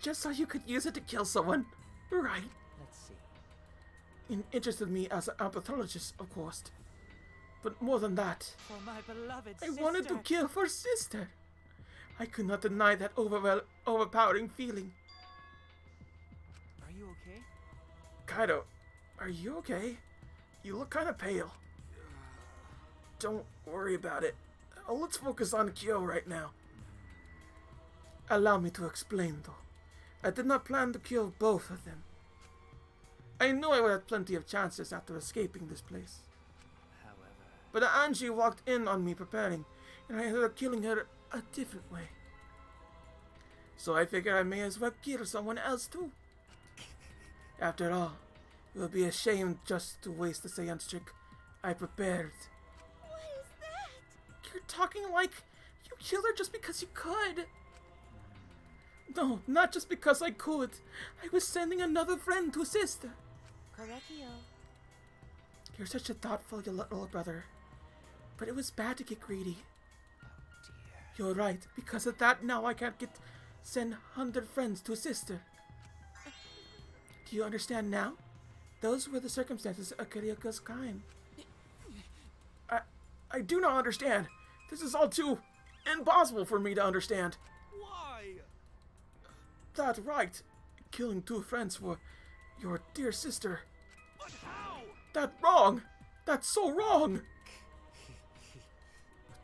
just so you could use it to kill someone. Right. Let's see. Interested me as an anthropologist, of course. But more than that, For my beloved I sister. wanted to kill for sister. I could not deny that overpowering feeling. Are you okay? Kaido, are you okay? You look kind of pale. Don't worry about it. Let's focus on Kyo right now. Allow me to explain, though. I did not plan to kill both of them. I knew I would have plenty of chances after escaping this place. However, But Angie walked in on me preparing, and I ended up killing her a different way. So I figured I may as well kill someone else too. After all, it would be a shame just to waste the seance trick I prepared. What is that? You're talking like you killed her just because you could. No, not just because I could. I was sending another friend to sister. Correctio. You're such a thoughtful little brother. But it was bad to get greedy. You're right. Because of that, now I can't send 100 friends to a sister. Do you understand now? Those were the circumstances of Kiriko's crime. I do not understand. This is all too impossible for me to understand. Why? That's right. Killing 2 friends for your dear sister. But how? That's wrong. That's so wrong.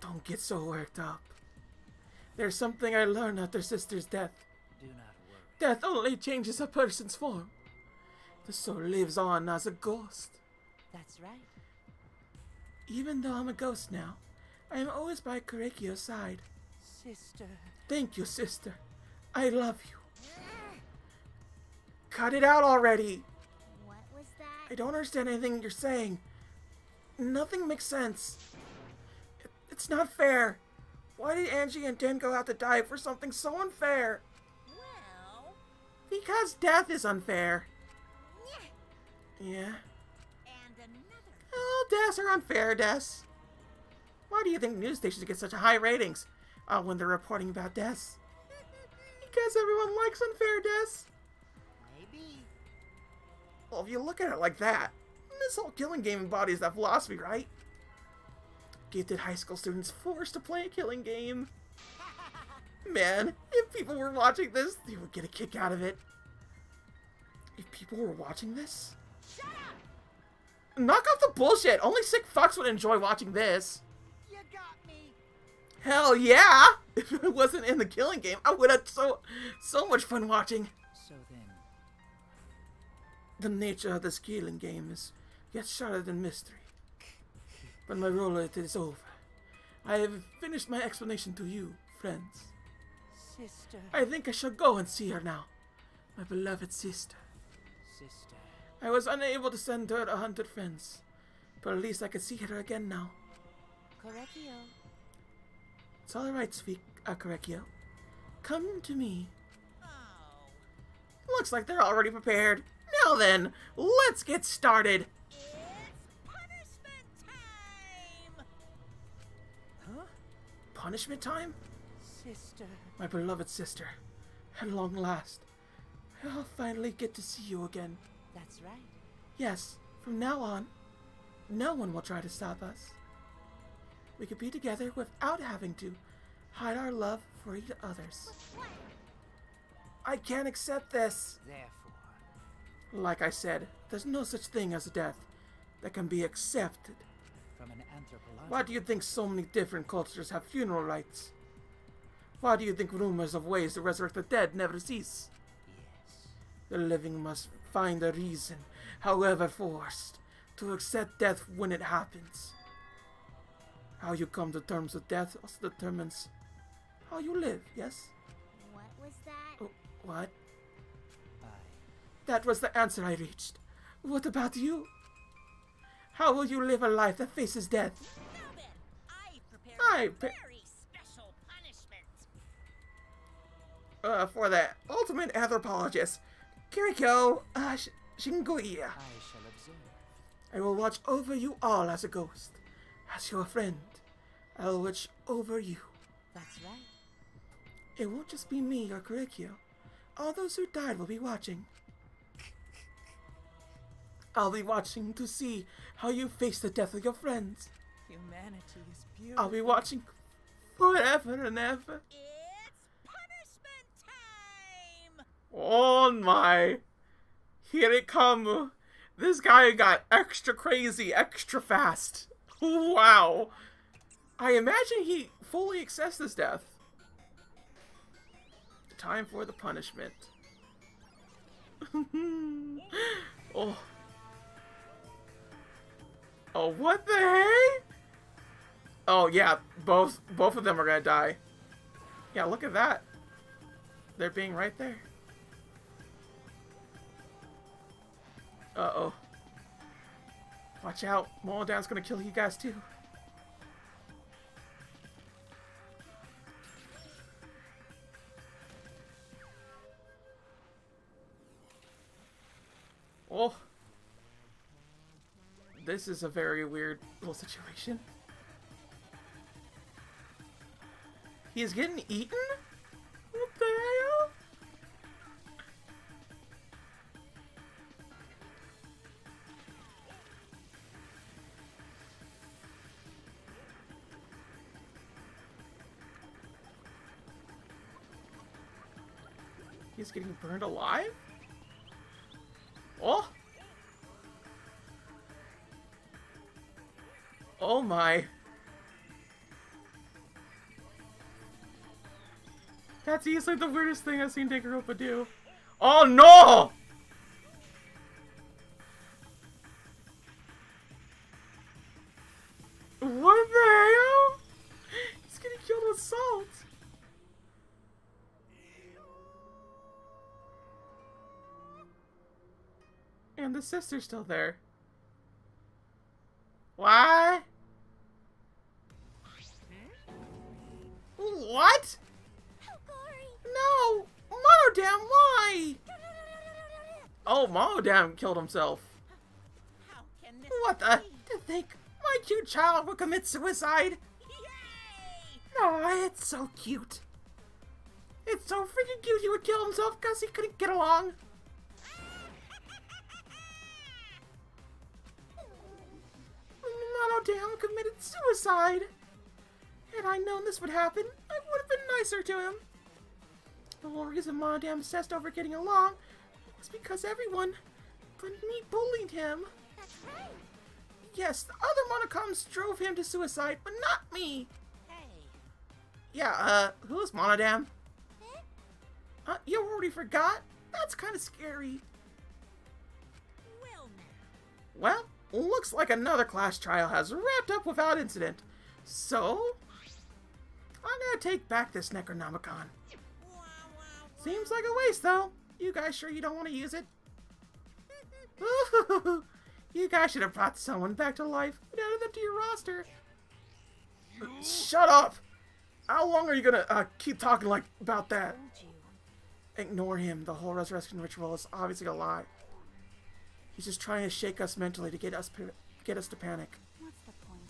Don't get so worked up. There's something I learned after sister's death. do not worry. Death only changes a person's form. The soul lives on as a ghost. That's right. Even though I'm a ghost now, I am always by Korekio's side. Sister. Thank you, sister. I love you. Cut it out already. What was that? I don't understand anything you're saying. Nothing makes sense. It's not fair. Why did Angie and Denko have to die for something so unfair? Well, Because death is unfair. Yeah. and another. Oh, deaths are unfair, deaths. Why do you think news stations get such high ratings when they're reporting about deaths? Because everyone likes unfair deaths. Maybe. Well, if you look at it like that, this whole killing game embodies that philosophy, right? Gifted high school students forced to play a killing game. Man, if people were watching this, they would get a kick out of it. If people were watching this? Shut up! Knock off the bullshit! Only sick fucks would enjoy watching this. You got me. Hell yeah! If it wasn't in the killing game, I would have so much fun watching. So then, The nature of this killing game is yet shrouded in mystery. But my role in it is over. I have finished my explanation to you, friends. Sister. I think I shall go and see her now. My beloved sister. sister, I was unable to send her 100 friends, but at least I can see her again now. Correccio. It's alright, sweet Korekio. Come to me. Oh. Looks like they're already prepared. Now then, let's get started. It's punishment time! Huh? Punishment time? Sister. My beloved sister. At long last, I'll finally get to see you again. that's right. Yes, from now on, no one will try to stop us. We could be together without having to hide our love for each others. I can't accept this. Therefore, Like I said, there's no such thing as death that can be accepted. From an anthropological... Why do you think so many different cultures have funeral rites? Why do you think rumors of ways to resurrect the dead never cease? Yes. The living must find a reason, however forced, to accept death when it happens. How you come to terms with death also determines how you live, yes? What was that? Oh, what? I... That was the answer I reached. What about you? How will you live a life that faces death? Now then, I prepared a very special punishment. For the ultimate anthropologist, Kiriko Shinguya. I shall observe. I will watch over you all as a ghost. As your friend, I'll watch over you. That's right. It won't just be me or Kiriko. All those who died will be watching. I'll be watching to see how you face the death of your friends. Humanity is beautiful. I'll be watching forever and ever. It's punishment time! Oh my. Here it come. This guy got extra crazy, extra fast. Wow. I imagine he fully accepts his death. Time for the punishment. Oh. Oh, what the heck? Oh, yeah. Both of them are gonna die. Yeah, look at that. They're being right there. Uh-oh. Watch out. Molodan's gonna kill you guys, too. Oh. This is a very weird little situation. He is getting eaten? What the hell? He's getting burned alive? Oh! Oh my. That's easily the weirdest thing I've seen Danganronpa do. Oh no! What the hell? He's getting killed with salt. And the sister's still there. Why? What? No! Monodam, why? Oh, Monodam killed himself. How can this What the? To think my cute child would commit suicide? Yay! Oh, it's so cute. It's so freaking cute he would kill himself because he couldn't get along. Monodam committed suicide. Had I known this would happen, I would have been nicer to him. The whole reason Monodam obsessed over getting along was because everyone, including me, bullied him. That's right. Yes, the other monocoms drove him to suicide, but not me. Hey, Yeah, who's Monodam? You already forgot? That's kind of scary. well now. Well, looks like another class trial has wrapped up without incident. So, I'm gonna take back this Necronomicon. Seems like a waste, though. You guys sure you don't want to use it? You guys should have brought someone back to life and added them to your roster. Shut up! How long are you gonna keep talking like about that? Ignore him. The whole resurrection ritual is obviously a lie. He's just trying to shake us mentally to get us to panic. What's the point?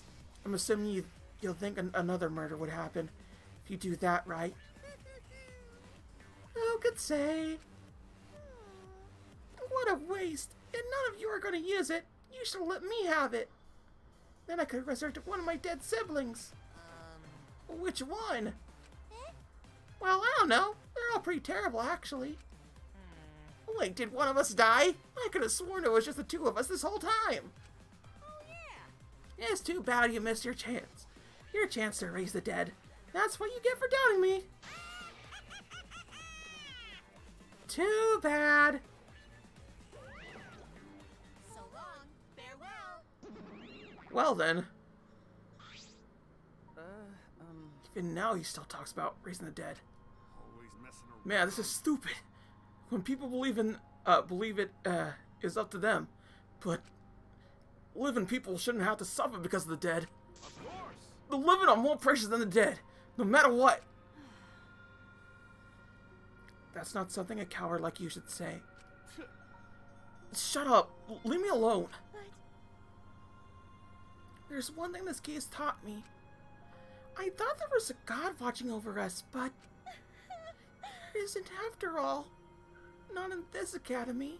I'm assuming you'll think another murder would happen if you do that, right? Who could say? What a waste! And none of you are going to use it. You should let me have it. Then I could resurrect one of my dead siblings. Which one? Well, I don't know. They're all pretty terrible, actually. Wait, did one of us die? I could have sworn it was just the two of us this whole time. Oh, yeah. It's too bad you missed your chance. Your chance to raise the dead. That's what you get for doubting me. Too bad. So long. Farewell. Well then. Even now he still talks about raising the dead. Always messing around. Man, this is stupid. When people believe it is up to them. But living people shouldn't have to suffer because of the dead. Of course. The living are more precious than the dead, no matter what. That's not something a coward like you should say. Shut up. Leave me alone. But There's one thing this case taught me. I thought there was a god watching over us, but there isn't after all. Not in this academy.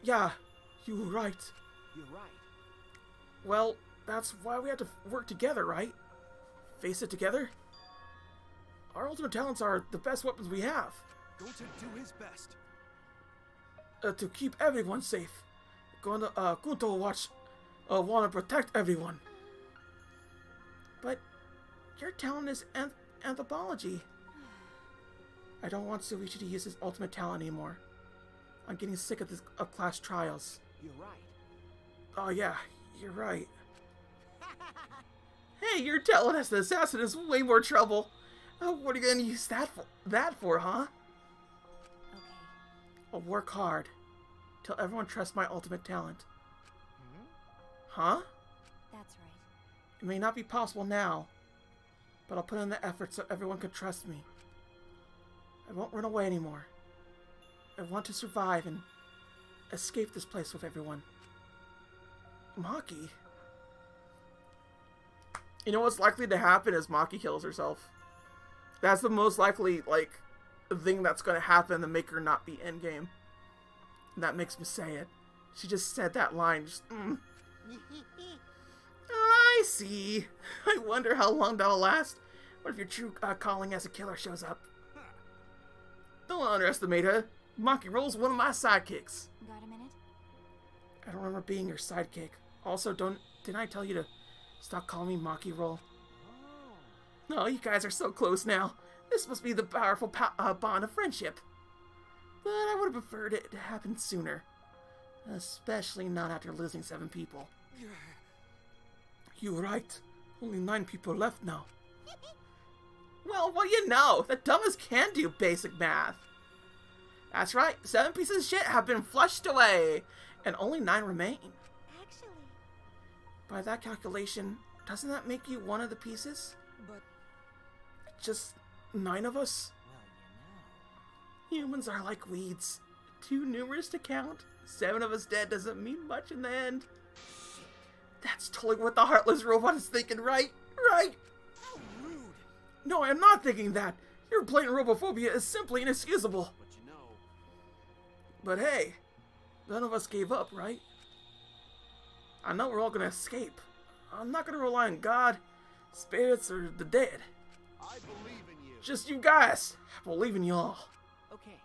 Yeah, you were right. You're right. Well, that's why we have to work together, right? Face it together? Our ultimate talents are the best weapons we have. Going to do his best. To keep everyone safe. Gunto will want to protect everyone. But your talent is anthropology. I don't want Suichi to use his ultimate talent anymore. I'm getting sick of class trials. You're right. Oh yeah, you're right. Hey, you're telling us the assassin is way more trouble. What are you gonna use that for, huh? Okay. I'll work hard till everyone trusts my ultimate talent. Huh? That's right. It may not be possible now, but I'll put in the effort so everyone can trust me. I won't run away anymore. I want to survive and escape this place with everyone. Maki? You know what's likely to happen is Maki kills herself. That's the most likely, thing that's going to happen to make her not be endgame. And that makes me say it. She just said that line, I see. I wonder how long that'll last. What if your true calling as a killer shows up? Don't underestimate her. Maki Roll's one of my sidekicks. Got a minute? I don't remember being your sidekick. Also, didn't I tell you to stop calling me Maki Roll? No, you guys are so close now. This must be the powerful bond of friendship. But I would have preferred it to happen sooner. Especially not after losing 7 people. You were right. Only 9 people left now. Well, what do you know? The dumbest can do basic math. That's right. 7 pieces of shit have been flushed away. And only 9 remain. actually, By that calculation, doesn't that make you one of the pieces? But, Just 9 of us? well, Humans are like weeds. Too numerous to count. 7 of us dead doesn't mean much in the end. That's totally what the Heartless Robot is thinking, right? Right? How rude. No, I'm not thinking that. Your blatant robophobia is simply inexcusable. But you know, But hey, none of us gave up, right? I know we're all gonna escape. I'm not gonna rely on God, spirits, or the dead. I believe in you. Just you guys. I believe in y'all. Okay.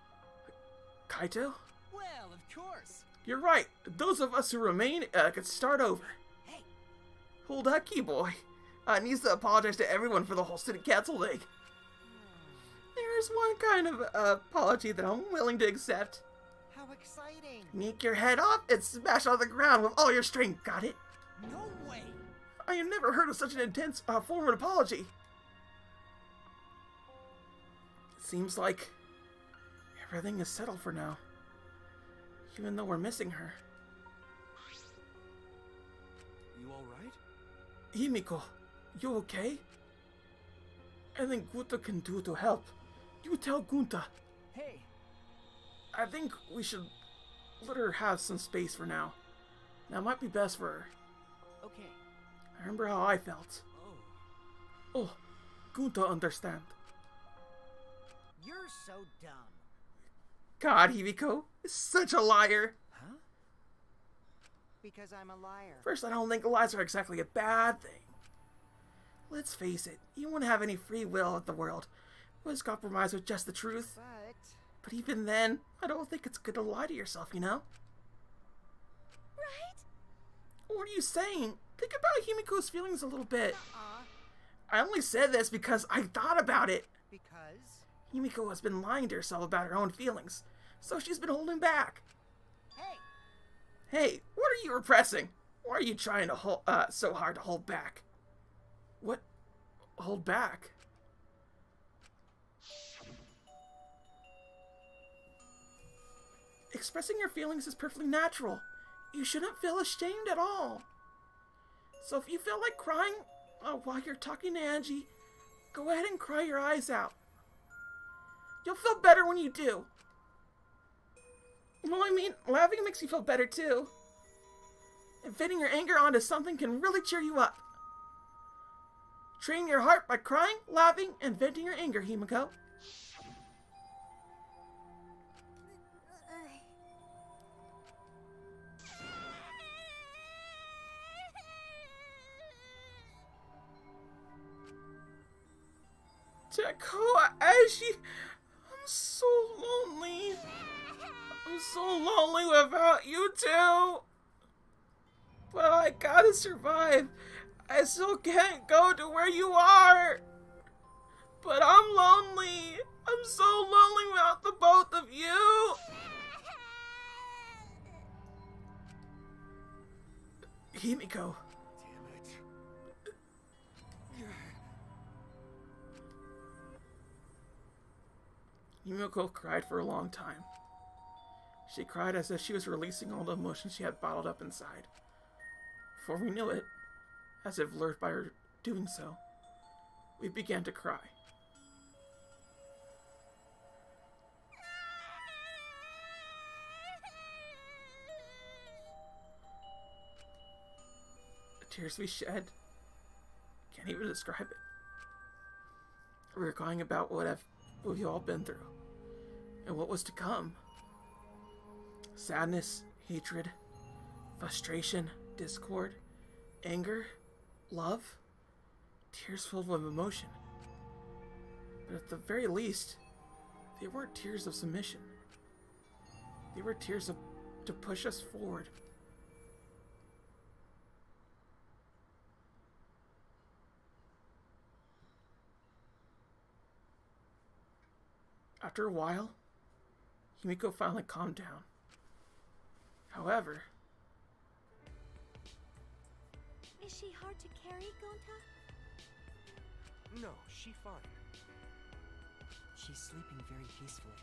Kaito? Well, of course. You're right. Those of us who remain could start over. Hey. Hold that key, boy. Needs to apologize to everyone for the whole city cancel thing. There's one kind of apology that I'm willing to accept. How exciting! Sneak your head off and smash on the ground with all your strength. Got it? No way. I have never heard of such an intense form of apology. Seems like everything is settled for now. Even though we're missing her. you alright? Himiko, you okay? Anything Gunta can do to help, you tell Gunta. Hey. I think we should let her have some space for now. That might be best for her. Okay. I remember how I felt. Oh, Gunta understand. You're so dumb. God, Himiko is such a liar. Huh? Because I'm a liar. First, I don't think lies are exactly a bad thing. Let's face it, you won't have any free will at the world. Let's compromise with just the truth. But But even then, I don't think it's good to lie to yourself, you know? Right? What are you saying? Think about Himiko's feelings a little bit. I only said this because I thought about it. Because? Himiko has been lying to herself about her own feelings, so she's been holding back. Hey! Hey, what are you repressing? Why are you trying to hold, so hard to hold back? What? Hold back? Expressing your feelings is perfectly natural. You shouldn't feel ashamed at all. So if you feel like crying while you're talking to Angie, go ahead and cry your eyes out. You'll feel better when you do. You know what I mean? Laughing makes you feel better too. And venting your anger onto something can really cheer you up. Train your heart by crying, laughing, and venting your anger, Himiko. Takao, Ashi, I'm so lonely. I'm so lonely without you two. But I gotta survive. I still can't go to where you are. But I'm lonely. I'm so lonely without the both of you. Himiko. Himiko cried for a long time. She cried as if she was releasing all the emotions she had bottled up inside. Before we knew it, as if lured by her doing so, we began to cry. The tears we shed, can't even describe it. We were crying about what we've all been through, and what was to come. Sadness, hatred, frustration, discord, anger, love, tears filled with emotion. But at the very least, they weren't tears of submission. They were tears to push us forward. After a while, Himiko finally calmed down. However... Is she hard to carry, Gonta? No, she fine. She's sleeping very peacefully.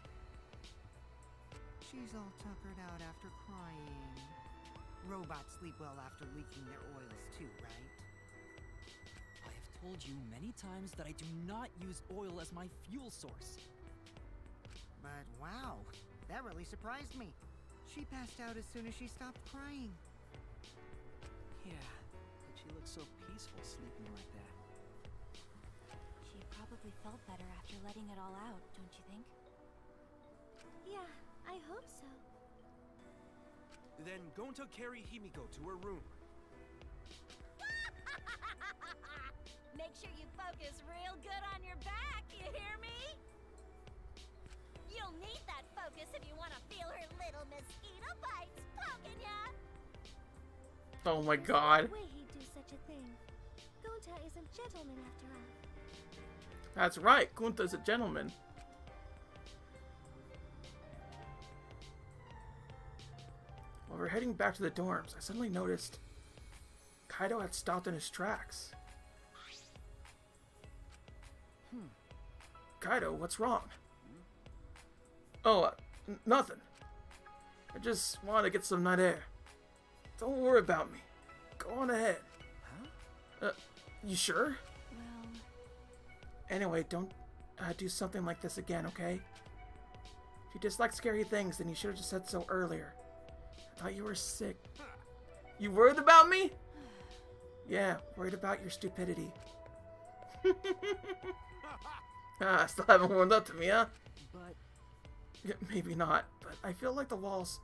She's all tuckered out after crying. Robots sleep well after leaking their oils too, right? I have told you many times that I do not use oil as my fuel source. But wow, that really surprised me. She passed out as soon as she stopped crying. Yeah, but she looks so peaceful sleeping like that. She probably felt better after letting it all out, don't you think? Yeah, I hope so. Then Gonta carry Himiko to her room. Make sure you focus real good on your back, you hear me? You'll need that focus if you want to feel her little mosquito bites poking ya. Oh my god. No way he'd do such a thing. Gonta is a gentleman after all. That's right, Gunta's a gentleman. While we're heading back to the dorms, I suddenly noticed Kaido had stopped in his tracks. Kaido, what's wrong? Oh, nothing. I just wanted to get some night air. Don't worry about me. Go on ahead. Huh? You sure? Well... Anyway, don't do something like this again, okay? If you dislike scary things, then you should have just said so earlier. I thought you were sick. You worried about me? Yeah, worried about your stupidity. Still haven't warmed up to me, huh? But... Maybe not, but I feel like the walls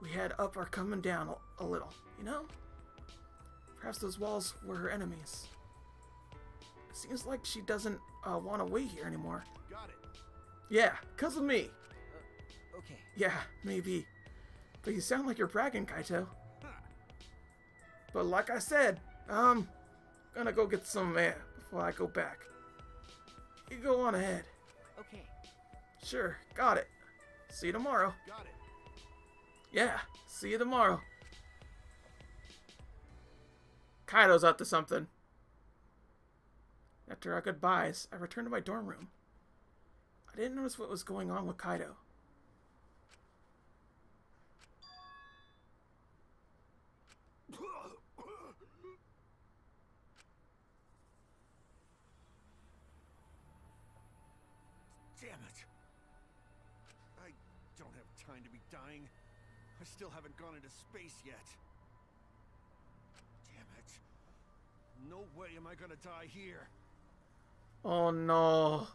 we had up are coming down a little, you know? Perhaps those walls were her enemies. It seems like she doesn't want to wait here anymore. Got it. Yeah, 'cause of me. okay. Yeah, maybe. But you sound like you're bragging, Kaito. But like I said, I'm gonna go get some air before I go back. You go on ahead. Okay. Sure, got it. See you tomorrow. Got it. Yeah, see you tomorrow. Kaito's up to something. After our goodbyes, I returned to my dorm room. I didn't notice what was going on with Kaito. Damn it. I don't have time to be dying. I still haven't gone into space yet. Damn it. No way am I gonna die here. Oh no.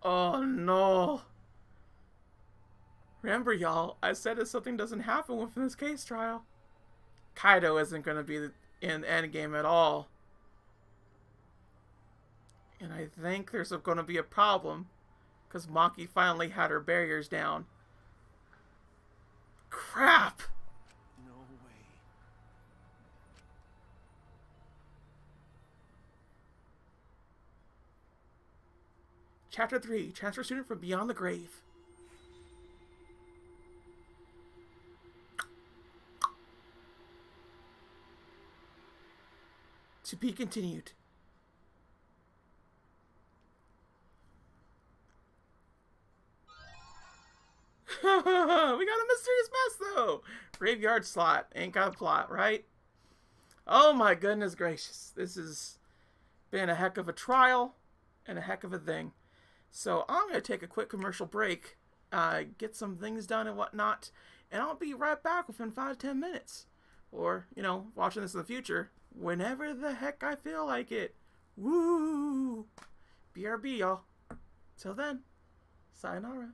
Oh no. Remember, y'all, I said if something doesn't happen within this case trial, Kaito isn't going to be in the endgame at all. And I think there's going to be a problem, because Maki finally had her barriers down. Crap! No way. Chapter 3, Transfer Student from Beyond the Grave. To be continued. We got a mysterious mess, though. Graveyard slot. Ain't got a plot, right? Oh my goodness gracious. This has been a heck of a trial and a heck of a thing. So I'm going to take a quick commercial break, get some things done and whatnot, and I'll be right back within 5-10 minutes. Or, you know, watching this in the future, whenever the heck I feel like it. Woo! BRB, y'all. Till then, sayonara.